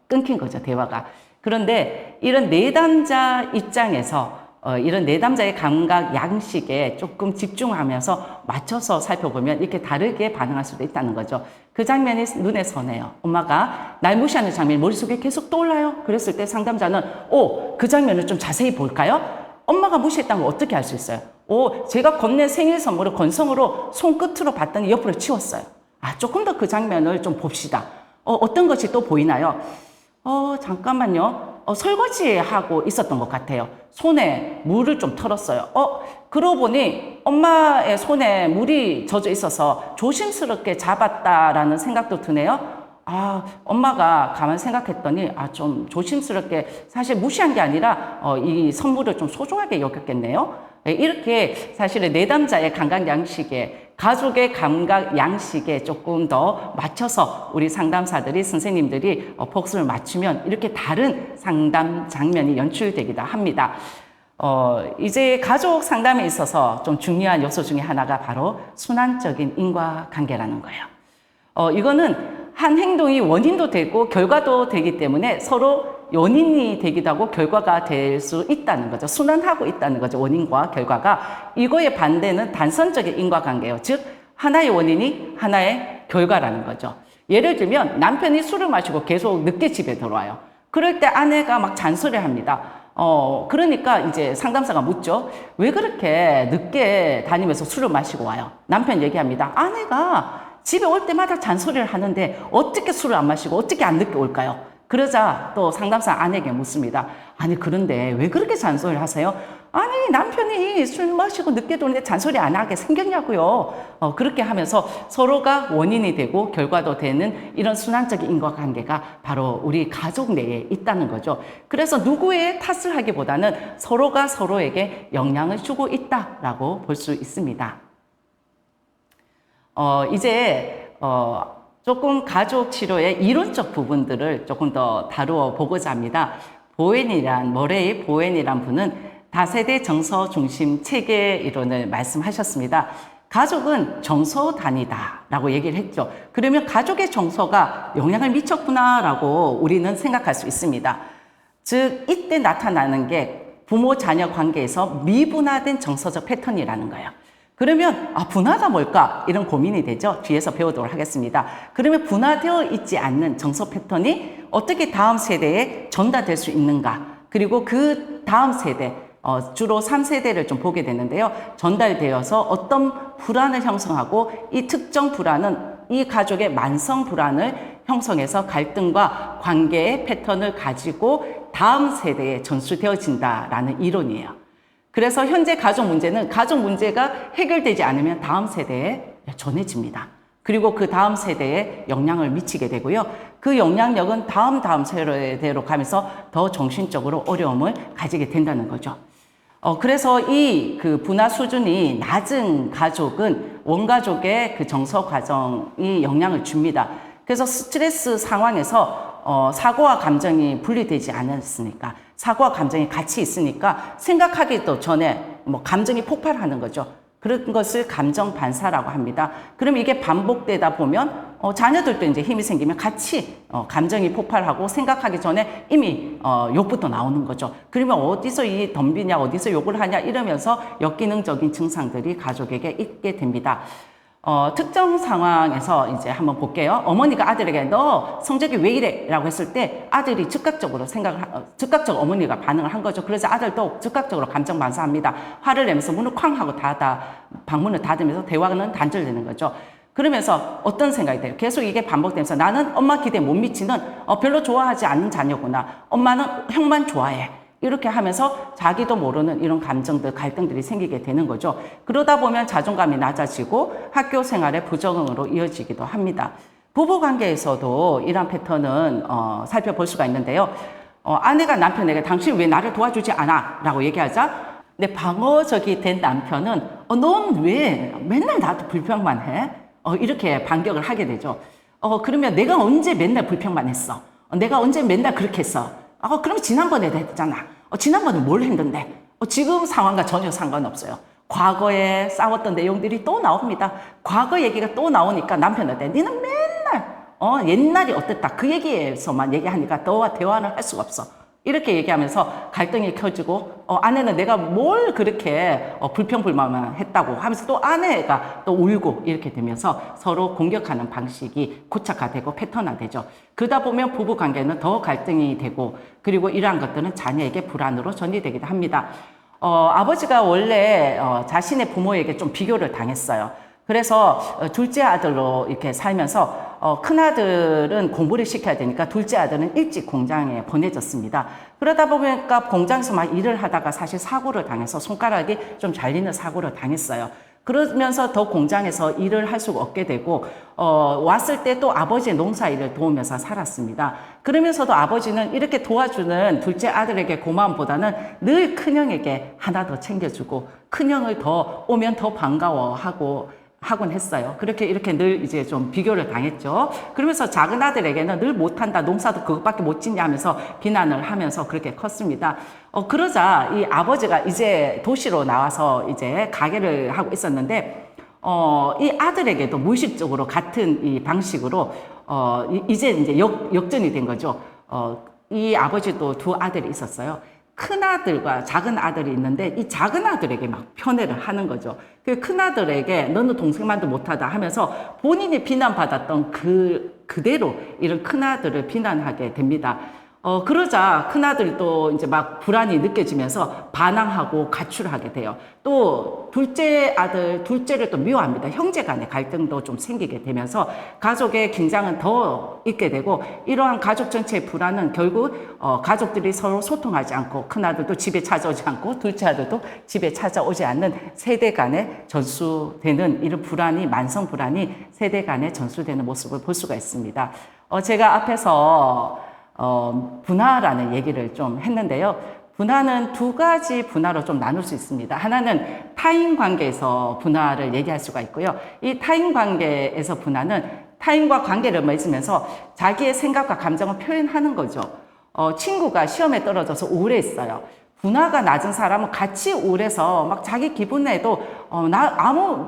끊긴 거죠, 대화가. 그런데 이런 내담자 입장에서 이런 내담자의 감각 양식에 조금 집중하면서 맞춰서 살펴보면 이렇게 다르게 반응할 수도 있다는 거죠. 그 장면이 눈에 선해요. 엄마가 날 무시하는 장면이 머릿속에 계속 떠올라요. 그랬을 때 상담자는 그 장면을 좀 자세히 볼까요? 엄마가 무시했다는 걸 어떻게 알 수 있어요? 제가 건넨 생일 선물을 건성으로 손끝으로 봤더니 옆으로 치웠어요. 조금 더 그 장면을 좀 봅시다. 어떤 것이 또 보이나요? 잠깐만요. 설거지하고 있었던 것 같아요. 손에 물을 좀 털었어요. 그러고 보니 엄마의 손에 물이 젖어 있어서 조심스럽게 잡았다라는 생각도 드네요. 엄마가 가만 생각했더니 좀 조심스럽게 사실 무시한 게 아니라 이 선물을 좀 소중하게 여겼겠네요. 이렇게 사실은 내담자의 감각 양식에 가족의 감각 양식에 조금 더 맞춰서 우리 상담사들이 선생님들이 복습을 맞추면 이렇게 다른 상담 장면이 연출되기도 합니다. 이제 가족 상담에 있어서 좀 중요한 요소 중에 하나가 바로 순환적인 인과관계라는 거예요. 이거는 한 행동이 원인도 되고 결과도 되기 때문에 서로 원인이 되기도 하고 결과가 될 수 있다는 거죠. 순환하고 있다는 거죠. 원인과 결과가. 이거의 반대는 단선적인 인과관계예요. 즉 하나의 원인이 하나의 결과라는 거죠. 예를 들면 남편이 술을 마시고 계속 늦게 집에 들어와요. 그럴 때 아내가 막 잔소리를 합니다. 그러니까 이제 상담사가 묻죠. 왜 그렇게 늦게 다니면서 술을 마시고 와요? 남편 얘기합니다. 아내가 집에 올 때마다 잔소리를 하는데 어떻게 술을 안 마시고 어떻게 안 늦게 올까요? 그러자 또 상담사 아내에게 묻습니다. 그런데 왜 그렇게 잔소리를 하세요? 남편이 술 마시고 늦게 도는데 잔소리 안 하게 생겼냐고요. 그렇게 하면서 서로가 원인이 되고 결과도 되는 이런 순환적인 인과관계가 바로 우리 가족 내에 있다는 거죠. 그래서 누구의 탓을 하기보다는 서로가 서로에게 영향을 주고 있다라고 볼 수 있습니다. 이제 조금 가족 치료의 이론적 부분들을 조금 더 다루어 보고자 합니다. 머레이 보웬이란 분은 다세대 정서 중심 체계 이론을 말씀하셨습니다. 가족은 정서 단위다라고 얘기를 했죠. 그러면 가족의 정서가 영향을 미쳤구나라고 우리는 생각할 수 있습니다. 즉 이때 나타나는 게 부모 자녀 관계에서 미분화된 정서적 패턴이라는 거예요. 그러면 분화가 뭘까? 이런 고민이 되죠. 뒤에서 배우도록 하겠습니다. 그러면 분화되어 있지 않는 정서 패턴이 어떻게 다음 세대에 전달될 수 있는가? 그리고 그 다음 세대, 주로 3세대를 좀 보게 되는데요. 전달되어서 어떤 불안을 형성하고 이 특정 불안은 이 가족의 만성 불안을 형성해서 갈등과 관계의 패턴을 가지고 다음 세대에 전수되어진다라는 이론이에요. 그래서 현재 가족 문제는 가족 문제가 해결되지 않으면 다음 세대에 전해집니다. 그리고 그 다음 세대에 영향을 미치게 되고요. 그 영향력은 다음 세대로 가면서 더 정신적으로 어려움을 가지게 된다는 거죠. 그래서 이 그 분화 수준이 낮은 가족은 원가족의 그 정서 과정이 영향을 줍니다. 그래서 스트레스 상황에서 사고와 감정이 분리되지 않았으니까, 사고와 감정이 같이 있으니까 생각하기도 전에 뭐 감정이 폭발하는 거죠. 그런 것을 감정 반사라고 합니다. 그럼 이게 반복되다 보면 자녀들도 이제 힘이 생기면 같이 감정이 폭발하고 생각하기 전에 이미 욕부터 나오는 거죠. 그러면 어디서 이 덤비냐, 어디서 욕을 하냐 이러면서 역기능적인 증상들이 가족에게 있게 됩니다. 특정 상황에서 이제 한번 볼게요. 어머니가 아들에게 너 성적이 왜 이래? 라고 했을 때 아들이 즉각적으로 즉각적으로 어머니가 반응을 한 거죠. 그래서 아들도 즉각적으로 감정 반사합니다. 화를 내면서 문을 쾅 하고 방문을 닫으면서 대화는 단절되는 거죠. 그러면서 어떤 생각이 돼요? 계속 이게 반복되면서 나는 엄마 기대에 못 미치는 별로 좋아하지 않는 자녀구나. 엄마는 형만 좋아해. 이렇게 하면서 자기도 모르는 이런 감정들, 갈등들이 생기게 되는 거죠. 그러다 보면 자존감이 낮아지고 학교 생활에 부적응으로 이어지기도 합니다. 부부 관계에서도 이런 패턴은 살펴볼 수가 있는데요. 아내가 남편에게 당신 왜 나를 도와주지 않아? 라고 얘기하자. 근데 방어적이 된 남편은 넌 왜 맨날 나한테 불평만 해? 이렇게 반격을 하게 되죠. 그러면 내가 언제 맨날 불평만 했어? 내가 언제 맨날 그렇게 했어? 그럼 지난번에 했잖아. 지난번에 뭘 했는데? 지금 상황과 전혀 상관없어요. 과거에 싸웠던 내용들이 또 나옵니다. 과거 얘기가 또 나오니까 남편한테 니는 맨날 옛날이 어땠다. 그 얘기에서만 얘기하니까 너와 대화를 할 수가 없어. 이렇게 얘기하면서 갈등이 켜지고 아내는 내가 뭘 그렇게 불평불만만 했다고 하면서 또 아내가 또 울고 이렇게 되면서 서로 공격하는 방식이 고착화되고 패턴화되죠. 그러다 보면 부부관계는 더 갈등이 되고 그리고 이러한 것들은 자녀에게 불안으로 전이되기도 합니다. 아버지가 원래 자신의 부모에게 좀 비교를 당했어요. 그래서 둘째 아들로 이렇게 살면서 큰아들은 공부를 시켜야 되니까 둘째 아들은 일찍 공장에 보내졌습니다. 그러다 보니까 공장에서 막 일을 하다가 사실 사고를 당해서 손가락이 좀 잘리는 사고를 당했어요. 그러면서 더 공장에서 일을 할 수가 없게 되고 왔을 때 또 아버지의 농사 일을 도우면서 살았습니다. 그러면서도 아버지는 이렇게 도와주는 둘째 아들에게 고마움보다는 늘 큰형에게 하나 더 챙겨주고 큰형을 더 오면 더 하곤 했어요. 이렇게 늘 이제 좀 비교를 당했죠. 그러면서 작은 아들에게는 늘 못한다, 농사도 그것밖에 못 짓냐 하면서 비난을 하면서 그렇게 컸습니다. 그러자 이 아버지가 이제 도시로 나와서 이제 가게를 하고 있었는데, 이 아들에게도 무의식적으로 같은 이 방식으로, 이제 역전이 된 거죠. 이 아버지도 두 아들이 있었어요. 큰 아들과 작은 아들이 있는데 이 작은 아들에게 막 편애를 하는 거죠. 그 큰 아들에게 너는 동생만도 못하다 하면서 본인이 비난받았던 그대로 이런 큰 아들을 비난하게 됩니다. 그러자 큰 아들도 이제 막 불안이 느껴지면서 반항하고 가출하게 돼요. 또 둘째를 또 미워합니다. 형제 간의 갈등도 좀 생기게 되면서 가족의 긴장은 더 있게 되고 이러한 가족 전체의 불안은 결국 가족들이 서로 소통하지 않고 큰 아들도 집에 찾아오지 않고 둘째 아들도 집에 찾아오지 않는 세대 간에 전수되는 이런 불안이 만성 불안이 세대 간에 전수되는 모습을 볼 수가 있습니다. 제가 앞에서 분화라는 얘기를 좀 했는데요. 분화는 두 가지 분화로 좀 나눌 수 있습니다. 하나는 타인 관계에서 분화를 얘기할 수가 있고요. 이 타인 관계에서 분화는 타인과 관계를 맺으면서 자기의 생각과 감정을 표현하는 거죠. 친구가 시험에 떨어져서 우울해했어요. 분화가 낮은 사람은 같이 우울해서 막 자기 기분에도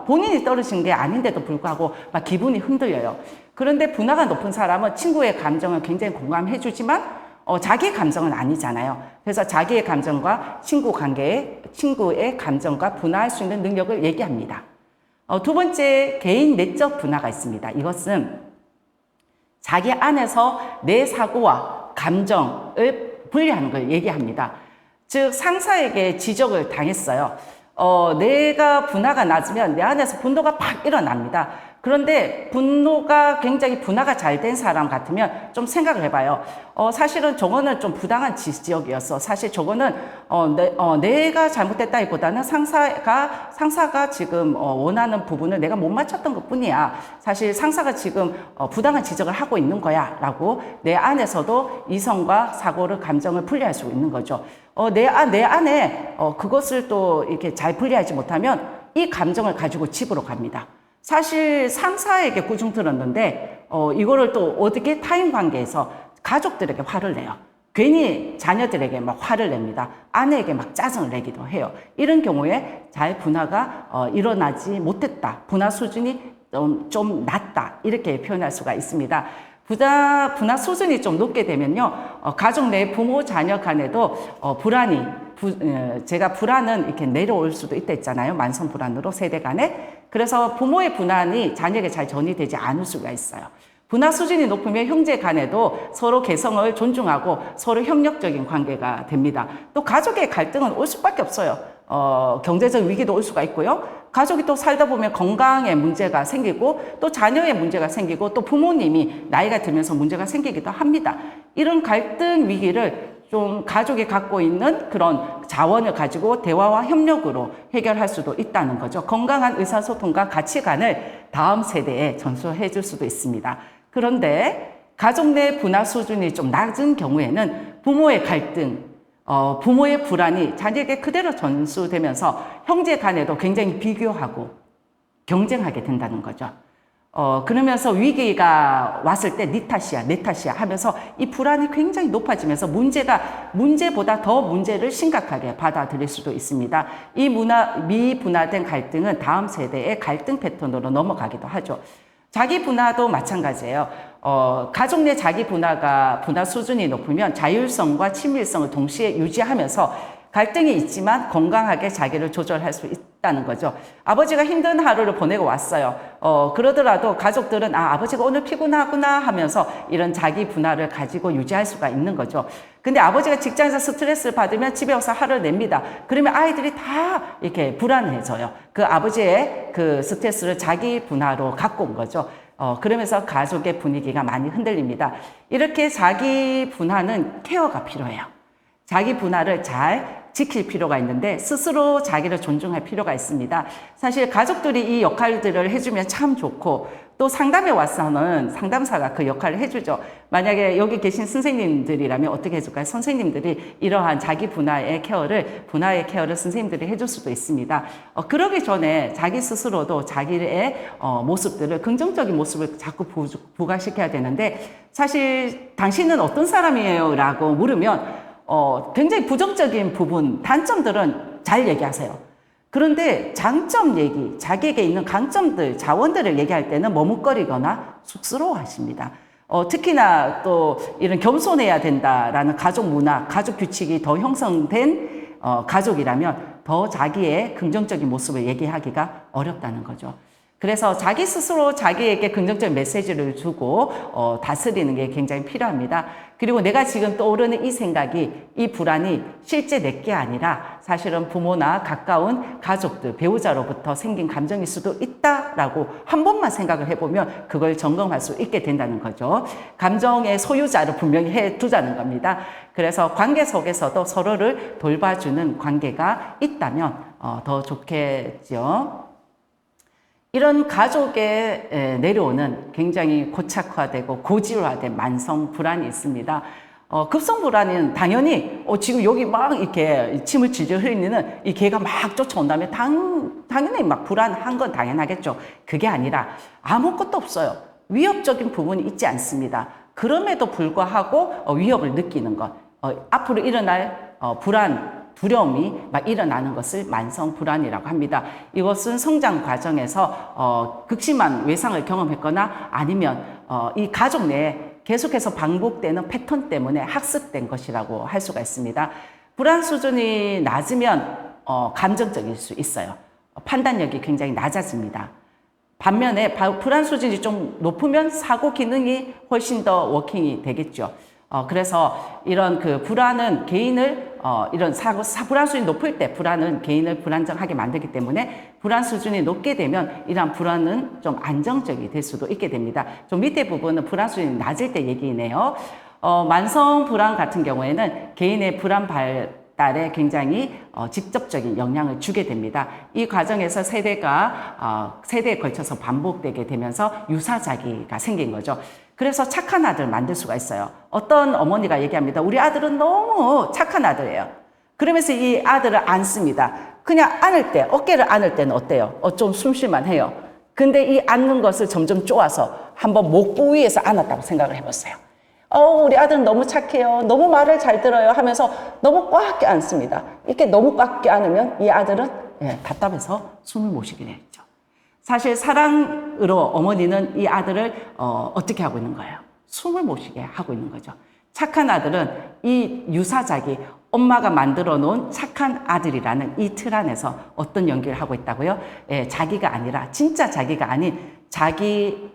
본인이 떨어진 게 아닌데도 불구하고 막 기분이 흔들려요. 그런데 분화가 높은 사람은 친구의 감정을 굉장히 공감해 주지만 자기의 감정은 아니잖아요. 그래서 자기의 감정과 친구의 감정과 분화할 수 있는 능력을 얘기합니다. 두 번째, 개인 내적 분화가 있습니다. 이것은 자기 안에서 내 사고와 감정을 분리하는 걸 얘기합니다. 즉, 상사에게 지적을 당했어요. 내가 분화가 낮으면 내 안에서 분노가 팍 일어납니다. 그런데 분노가 굉장히 분화가 잘 된 사람 같으면 좀 생각을 해봐요. 사실은 저거는 좀 부당한 지적이었어. 사실 저거는 내가 잘못했다기보다는 상사가 지금 원하는 부분을 내가 못 맞췄던 것뿐이야. 사실 상사가 지금 부당한 지적을 하고 있는 거야라고 내 안에서도 이성과 사고를 감정을 분리할 수 있는 거죠. 내 안에 그것을 또 이렇게 잘 분리하지 못하면 이 감정을 가지고 집으로 갑니다. 사실 상사에게 구중 들었는데 이거를 또 어떻게 타인 관계에서 가족들에게 화를 내요. 괜히 자녀들에게 막 화를 냅니다. 아내에게 막 짜증을 내기도 해요. 이런 경우에 잘 분화가 일어나지 못했다. 분화 수준이 좀 낮다. 이렇게 표현할 수가 있습니다. 분화 수준이 좀 높게 되면요, 가족 내 부모 자녀 간에도 제가 불안은 이렇게 내려올 수도 있다 했잖아요. 만성 불안으로 세대 간에. 그래서 부모의 불안이 자녀에게 잘 전이되지 않을 수가 있어요. 분화 수준이 높으면 형제 간에도 서로 개성을 존중하고 서로 협력적인 관계가 됩니다. 또 가족의 갈등은 올 수밖에 없어요. 경제적 위기도 올 수가 있고요. 가족이 또 살다 보면 건강에 문제가 생기고 또 자녀의 문제가 생기고 또 부모님이 나이가 들면서 문제가 생기기도 합니다. 이런 갈등 위기를 좀 가족이 갖고 있는 그런 자원을 가지고 대화와 협력으로 해결할 수도 있다는 거죠. 건강한 의사소통과 가치관을 다음 세대에 전수해 줄 수도 있습니다. 그런데 가족 내 분화 수준이 좀 낮은 경우에는 부모의 갈등, 부모의 불안이 자녀에게 그대로 전수되면서 형제 간에도 굉장히 비교하고 경쟁하게 된다는 거죠. 그러면서 위기가 왔을 때 네 탓이야, 내 탓이야 하면서 이 불안이 굉장히 높아지면서 문제보다 더 문제를 심각하게 받아들일 수도 있습니다. 이 미분화된 갈등은 다음 세대의 갈등 패턴으로 넘어가기도 하죠. 자기 분화도 마찬가지예요. 가족 내 자기 분화 수준이 높으면 자율성과 친밀성을 동시에 유지하면서 갈등이 있지만 건강하게 자기를 조절할 수 있다는 거죠. 아버지가 힘든 하루를 보내고 왔어요. 그러더라도 가족들은 아버지가 오늘 피곤하구나 하면서 이런 자기 분화를 가지고 유지할 수가 있는 거죠. 근데 아버지가 직장에서 스트레스를 받으면 집에 와서 화를 냅니다. 그러면 아이들이 다 이렇게 불안해져요. 그 아버지의 그 스트레스를 자기 분화로 갖고 온 거죠. 그러면서 가족의 분위기가 많이 흔들립니다. 이렇게 자기 분화는 케어가 필요해요. 자기 분화를 잘 지킬 필요가 있는데 스스로 자기를 존중할 필요가 있습니다. 사실 가족들이 이 역할들을 해주면 참 좋고 또 상담에 와서는 상담사가 그 역할을 해주죠. 만약에 여기 계신 선생님들이라면 어떻게 해줄까요? 선생님들이 이러한 자기 분화의 케어를 선생님들이 해줄 수도 있습니다. 그러기 전에 자기 스스로도 자기의 모습들을 긍정적인 모습을 자꾸 부각시켜야 되는데 사실 당신은 어떤 사람이에요? 라고 물으면 굉장히 부정적인 부분, 단점들은 잘 얘기하세요. 그런데 장점 얘기, 자기에게 있는 강점들, 자원들을 얘기할 때는 머뭇거리거나 쑥스러워 하십니다. 특히나 또 이런 겸손해야 된다라는 가족 문화, 가족 규칙이 더 형성된 가족이라면 더 자기의 긍정적인 모습을 얘기하기가 어렵다는 거죠. 그래서 자기 스스로 자기에게 긍정적인 메시지를 주고 다스리는 게 굉장히 필요합니다. 그리고 내가 지금 떠오르는 이 생각이, 이 불안이 실제 내게 아니라 사실은 부모나 가까운 가족들, 배우자로부터 생긴 감정일 수도 있다라고 한 번만 생각을 해보면 그걸 점검할 수 있게 된다는 거죠. 감정의 소유자를 분명히 해두자는 겁니다. 그래서 관계 속에서도 서로를 돌봐주는 관계가 있다면 더 좋겠죠. 이런 가족에 내려오는 굉장히 고착화되고 고질화된 만성 불안이 있습니다. 급성 불안은 당연히 지금 여기 막 이렇게 침을 질질 흘리는 이 개가 막 쫓아온다면 당연히 막 불안한 건 당연하겠죠. 그게 아니라 아무것도 없어요. 위협적인 부분이 있지 않습니다. 그럼에도 불구하고 위협을 느끼는 것, 앞으로 일어날 불안, 두려움이 막 일어나는 것을 만성 불안이라고 합니다. 이것은 성장 과정에서 극심한 외상을 경험했거나 아니면 이 가족 내에 계속해서 반복되는 패턴 때문에 학습된 것이라고 할 수가 있습니다. 불안 수준이 낮으면 감정적일 수 있어요. 판단력이 굉장히 낮아집니다. 반면에 불안 수준이 좀 높으면 사고 기능이 훨씬 더 워킹이 되겠죠. 그래서 이런 그 불안은 개인을 이런 불안 수준이 높을 때 불안은 개인을 불안정하게 만들기 때문에 불안 수준이 높게 되면 이러한 불안은 좀 안정적이 될 수도 있게 됩니다. 좀 밑에 부분은 불안 수준이 낮을 때 얘기네요. 만성 불안 같은 경우에는 개인의 불안 발달에 굉장히 직접적인 영향을 주게 됩니다. 이 과정에서 세대에 걸쳐서 반복되게 되면서 유사자기가 생긴 거죠. 그래서 착한 아들 만들 수가 있어요. 어떤 어머니가 얘기합니다. 우리 아들은 너무 착한 아들이에요. 그러면서 이 아들을 안습니다. 그냥 안을 때, 어깨를 안을 때는 어때요? 좀 숨쉴만 해요. 근데 이 안는 것을 점점 쪼아서 한번 목 부위에서 안았다고 생각을 해봤어요. 우리 아들은 너무 착해요. 너무 말을 잘 들어요. 하면서 너무 꽉 껴안습니다. 이렇게 너무 꽉 껴안으면 이 아들은 답답해서 숨을 못 쉬게 되죠. 사실 사랑으로 어머니는 이 아들을 어떻게 하고 있는 거예요? 숨을 못 쉬게 하고 있는 거죠. 착한 아들은 이 유사자기, 엄마가 만들어 놓은 착한 아들이라는 이 틀 안에서 어떤 연기를 하고 있다고요? 자기가 아니라, 진짜 자기가 아닌 자기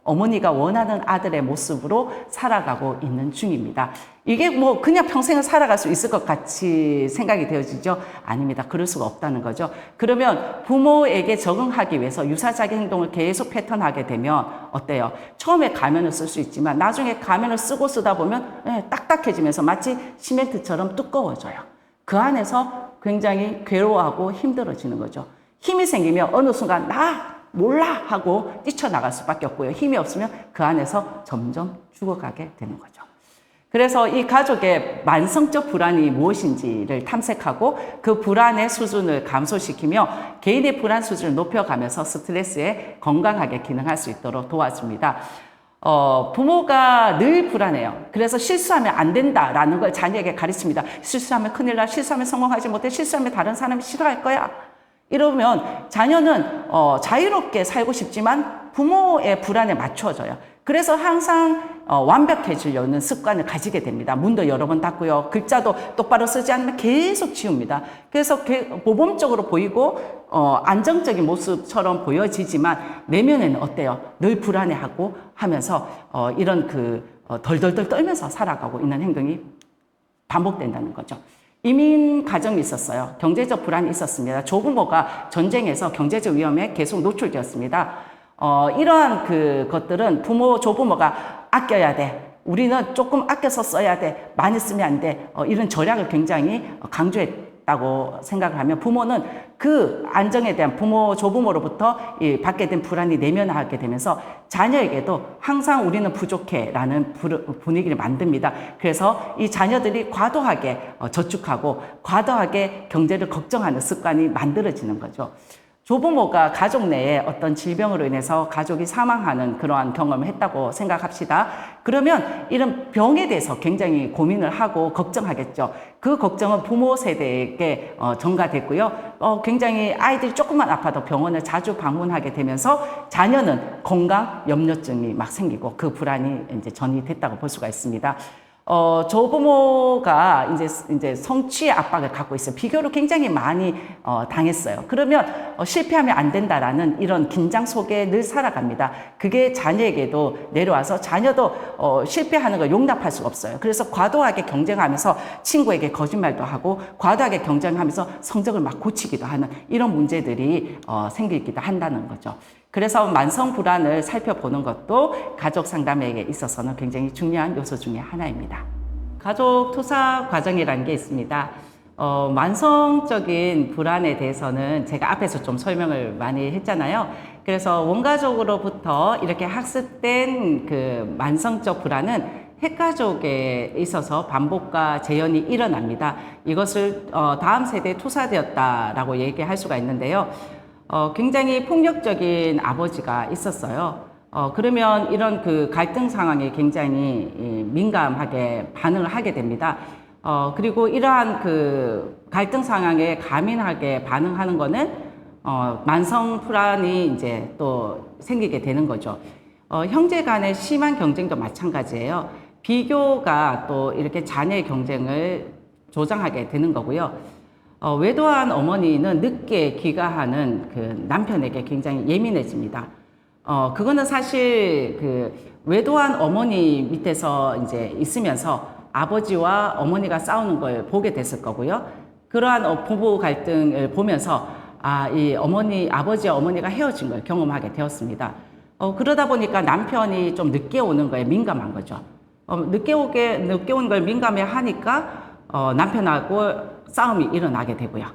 어머니가 원하는 아들의 모습으로 살아가고 있는 중입니다. 이게 뭐 그냥 평생을 살아갈 수 있을 것 같이 생각이 되어지죠? 아닙니다. 그럴 수가 없다는 거죠. 그러면 부모에게 적응하기 위해서 유사자기 행동을 계속 패턴하게 되면 어때요? 처음에 가면을 쓸 수 있지만 나중에 가면을 쓰다 보면 딱딱해지면서 마치 시멘트처럼 두꺼워져요. 그 안에서 굉장히 괴로워하고 힘들어지는 거죠. 힘이 생기면 어느 순간 몰라 하고 뛰쳐나갈 수밖에 없고요. 힘이 없으면 그 안에서 점점 죽어가게 되는 거죠. 그래서 이 가족의 만성적 불안이 무엇인지를 탐색하고 그 불안의 수준을 감소시키며 개인의 불안 수준을 높여가면서 스트레스에 건강하게 기능할 수 있도록 도와줍니다. 부모가 늘 불안해요. 그래서 실수하면 안 된다라는 걸 자녀에게 가르칩니다. 실수하면 큰일 나, 실수하면 성공하지 못해, 실수하면 다른 사람이 싫어할 거야. 이러면 자녀는 자유롭게 살고 싶지만 부모의 불안에 맞춰져요. 그래서 항상 완벽해지려는 습관을 가지게 됩니다. 문도 여러 번 닫고요. 글자도 똑바로 쓰지 않으면 계속 지웁니다. 그래서 모범적으로 보이고 안정적인 모습처럼 보여지지만 내면에는 어때요? 늘 불안해하고 하면서 이런 덜덜덜 떨면서 살아가고 있는 행동이 반복된다는 거죠. 이민 가정이 있었어요. 경제적 불안이 있었습니다. 조부모가 전쟁에서 경제적 위험에 계속 노출되었습니다. 이러한 것들은 조부모가 아껴야 돼. 우리는 조금 아껴서 써야 돼. 많이 쓰면 안 돼. 이런 절약을 굉장히 강조했다고 생각을 하면 부모는 그 안정에 대한 조부모로부터 받게 된 불안이 내면화하게 되면서 자녀에게도 항상 우리는 부족해 라는 분위기를 만듭니다. 그래서 이 자녀들이 과도하게 저축하고 과도하게 경제를 걱정하는 습관이 만들어지는 거죠. 조부모가 가족 내에 어떤 질병으로 인해서 가족이 사망하는 그러한 경험을 했다고 생각합시다. 그러면 이런 병에 대해서 굉장히 고민을 하고 걱정하겠죠. 그 걱정은 부모 세대에게 전가됐고요. 굉장히 아이들이 조금만 아파도 병원을 자주 방문하게 되면서 자녀는 건강 염려증이 막 생기고 그 불안이 이제 전이됐다고 볼 수가 있습니다. 조부모가 이제 성취의 압박을 갖고 있어요. 비교를 굉장히 많이 당했어요. 그러면 실패하면 안 된다라는 이런 긴장 속에 늘 살아갑니다. 그게 자녀에게도 내려와서 자녀도 실패하는 걸 용납할 수가 없어요. 그래서 과도하게 경쟁하면서 친구에게 거짓말도 하고 과도하게 경쟁하면서 성적을 막 고치기도 하는 이런 문제들이 생기기도 한다는 거죠. 그래서 만성 불안을 살펴보는 것도 가족 상담에 있어서는 굉장히 중요한 요소 중에 하나입니다. 가족 투사 과정이라는 게 있습니다. 만성적인 불안에 대해서는 제가 앞에서 좀 설명을 많이 했잖아요. 그래서 원가족으로부터 이렇게 학습된 그 만성적 불안은 핵가족에 있어서 반복과 재현이 일어납니다. 이것을 다음 세대에 투사되었다라고 얘기할 수가 있는데요. 굉장히 폭력적인 아버지가 있었어요. 그러면 이런 갈등 상황에 굉장히 민감하게 반응을 하게 됩니다. 그리고 이러한 갈등 상황에 가민하게 반응하는 거는 만성 불안이 이제 또 생기게 되는 거죠. 형제 간의 심한 경쟁도 마찬가지예요. 비교가 또 이렇게 자녀의 경쟁을 조장하게 되는 거고요. 외도한 어머니는 늦게 귀가하는 그 남편에게 굉장히 예민해집니다. 그거는 사실 그 외도한 어머니 밑에서 이제 있으면서 아버지와 어머니가 싸우는 걸 보게 됐을 거고요. 그러한 부부 갈등을 보면서 이 아버지와 어머니가 헤어진 걸 경험하게 되었습니다. 그러다 보니까 남편이 좀 늦게 오는 거에 민감한 거죠. 늦게 오는 걸 민감해 하니까 남편하고 싸움이 일어나게 되고요.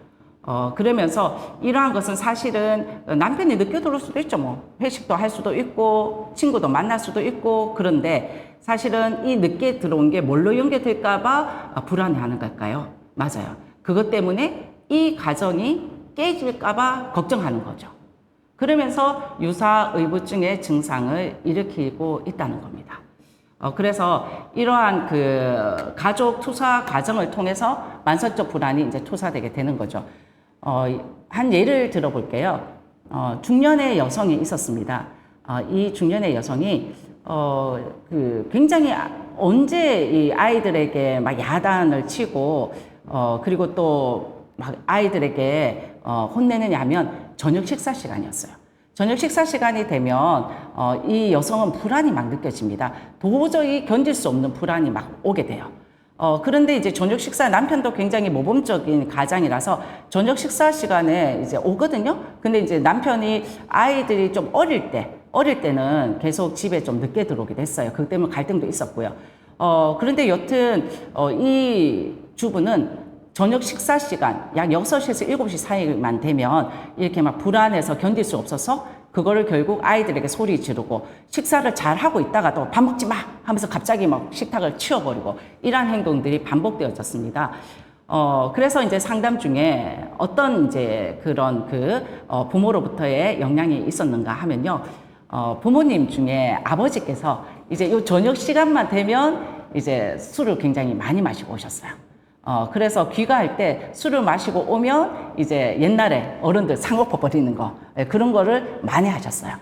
그러면서 이러한 것은 사실은 남편이 늦게 들어올 수도 있죠. 뭐 회식도 할 수도 있고 친구도 만날 수도 있고 그런데 사실은 이 늦게 들어온 게 뭘로 연결될까봐 불안해하는 걸까요? 맞아요. 그것 때문에 이 가정이 깨질까봐 걱정하는 거죠. 그러면서 유사의부증의 증상을 일으키고 있다는 겁니다. 그래서 이러한 그 가족 투사 과정을 통해서 만성적 불안이 이제 투사되게 되는 거죠. 한 예를 들어볼게요. 중년의 여성이 있었습니다. 이 중년의 여성이 굉장히 언제 이 아이들에게 막 야단을 치고 그리고 또 막 아이들에게 혼내느냐 하면 저녁 식사 시간이었어요. 저녁 식사 시간이 되면 이 여성은 불안이 막 느껴집니다. 도저히 견딜 수 없는 불안이 막 오게 돼요. 그런데 이제 저녁 식사, 남편도 굉장히 모범적인 가장이라서 저녁 식사 시간에 이제 오거든요. 근데 이제 남편이 아이들이 좀 어릴 때는 계속 집에 좀 늦게 들어오게 됐어요. 그것 때문에 갈등도 있었고요. 그런데 여튼 이 주부는 저녁 식사 시간 약 6시에서 7시 사이만 되면 이렇게 막 불안해서 견딜 수 없어서 그거를 결국 아이들에게 소리 지르고 식사를 잘 하고 있다가도 밥 먹지 마 하면서 갑자기 막 식탁을 치워버리고 이러한 행동들이 반복되어졌습니다. 그래서 이제 상담 중에 어떤 이제 그런 부모로부터의 영향이 있었는가 하면요. 부모님 중에 아버지께서 이제 요 저녁 시간만 되면 이제 술을 굉장히 많이 마시고 오셨어요. 그래서 귀가할 때 술을 마시고 오면 이제 옛날에 어른들 상어퍼 버리는 거, 그런 거를 많이 하셨어요.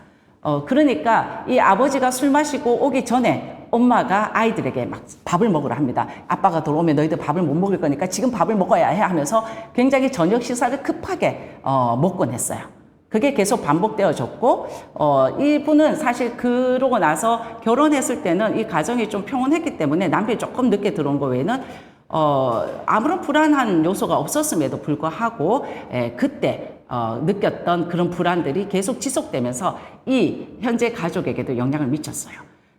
그러니까 이 아버지가 술 마시고 오기 전에 엄마가 아이들에게 막 밥을 먹으라 합니다. 아빠가 들어오면 너희들 밥을 못 먹을 거니까 지금 밥을 먹어야 해 하면서 굉장히 저녁 식사를 급하게 먹곤 했어요. 그게 계속 반복되어졌고, 이분은 사실 그러고 나서 결혼했을 때는 이 가정이 좀 평온했기 때문에 남편이 조금 늦게 들어온 거 외에는 아무런 불안한 요소가 없었음에도 불구하고 그때 느꼈던 그런 불안들이 계속 지속되면서 이 현재 가족에게도 영향을 미쳤어요.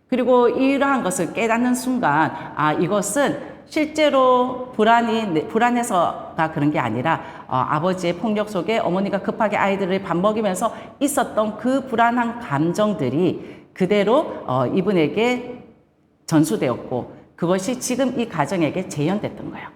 그리고 이러한 것을 깨닫는 순간 이것은 실제로 불안해서가 그런 게 아니라 아버지의 폭력 속에 어머니가 급하게 아이들을 밥 먹이면서 있었던 그 불안한 감정들이 그대로 이분에게 전수되었고 그것이 지금 이 가정에게 재현됐던 거예요.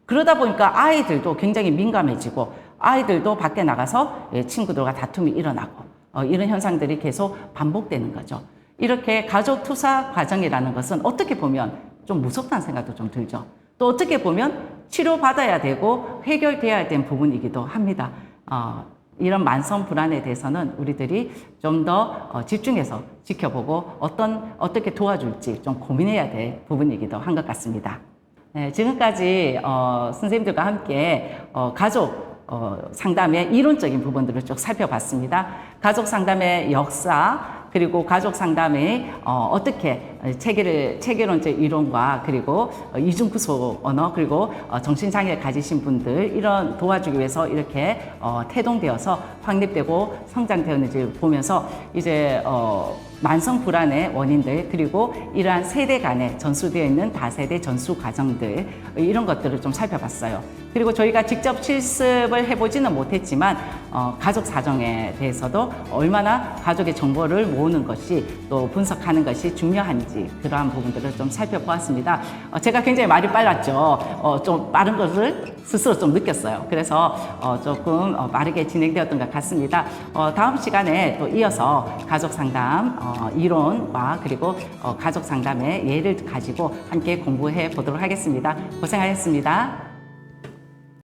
그러다 보니까 아이들도 굉장히 민감해지고 아이들도 밖에 나가서 친구들과 다툼이 일어나고 이런 현상들이 계속 반복되는 거죠. 이렇게 가족 투사 과정이라는 것은 어떻게 보면 좀 무섭다는 생각도 좀 들죠. 또 어떻게 보면 치료받아야 되고 해결돼야 되는 부분이기도 합니다. 이런 만성 불안에 대해서는 우리들이 좀 더 집중해서 지켜보고 어떻게 도와줄지 좀 고민해야 될 부분이기도 한 것 같습니다. 네, 지금까지 선생님들과 함께 가족 상담의 이론적인 부분들을 쭉 살펴봤습니다. 가족 상담의 역사, 그리고 가족 상담의 어떻게 체계론적 이론과 그리고 이중구조 언어 그리고 정신장애를 가지신 분들 이런 도와주기 위해서 이렇게 태동되어서 확립되고 성장되었는지 보면서 이제 만성 불안의 원인들 그리고 이러한 세대 간에 전수되어 있는 다세대 전수 과정들 이런 것들을 좀 살펴봤어요. 그리고 저희가 직접 실습을 해보지는 못했지만 가족 사정에 대해서도 얼마나 가족의 정보를 모으는 것이 또 분석하는 것이 중요한지 그러한 부분들을 좀 살펴보았습니다. 제가 굉장히 말이 빨랐죠. 좀 빠른 것을 스스로 좀 느꼈어요. 그래서 조금 빠르게 진행되었던 것 같습니다. 다음 시간에 또 이어서 가족 상담 이론과 그리고 가족 상담의 예를 가지고 함께 공부해 보도록 하겠습니다. 고생하셨습니다.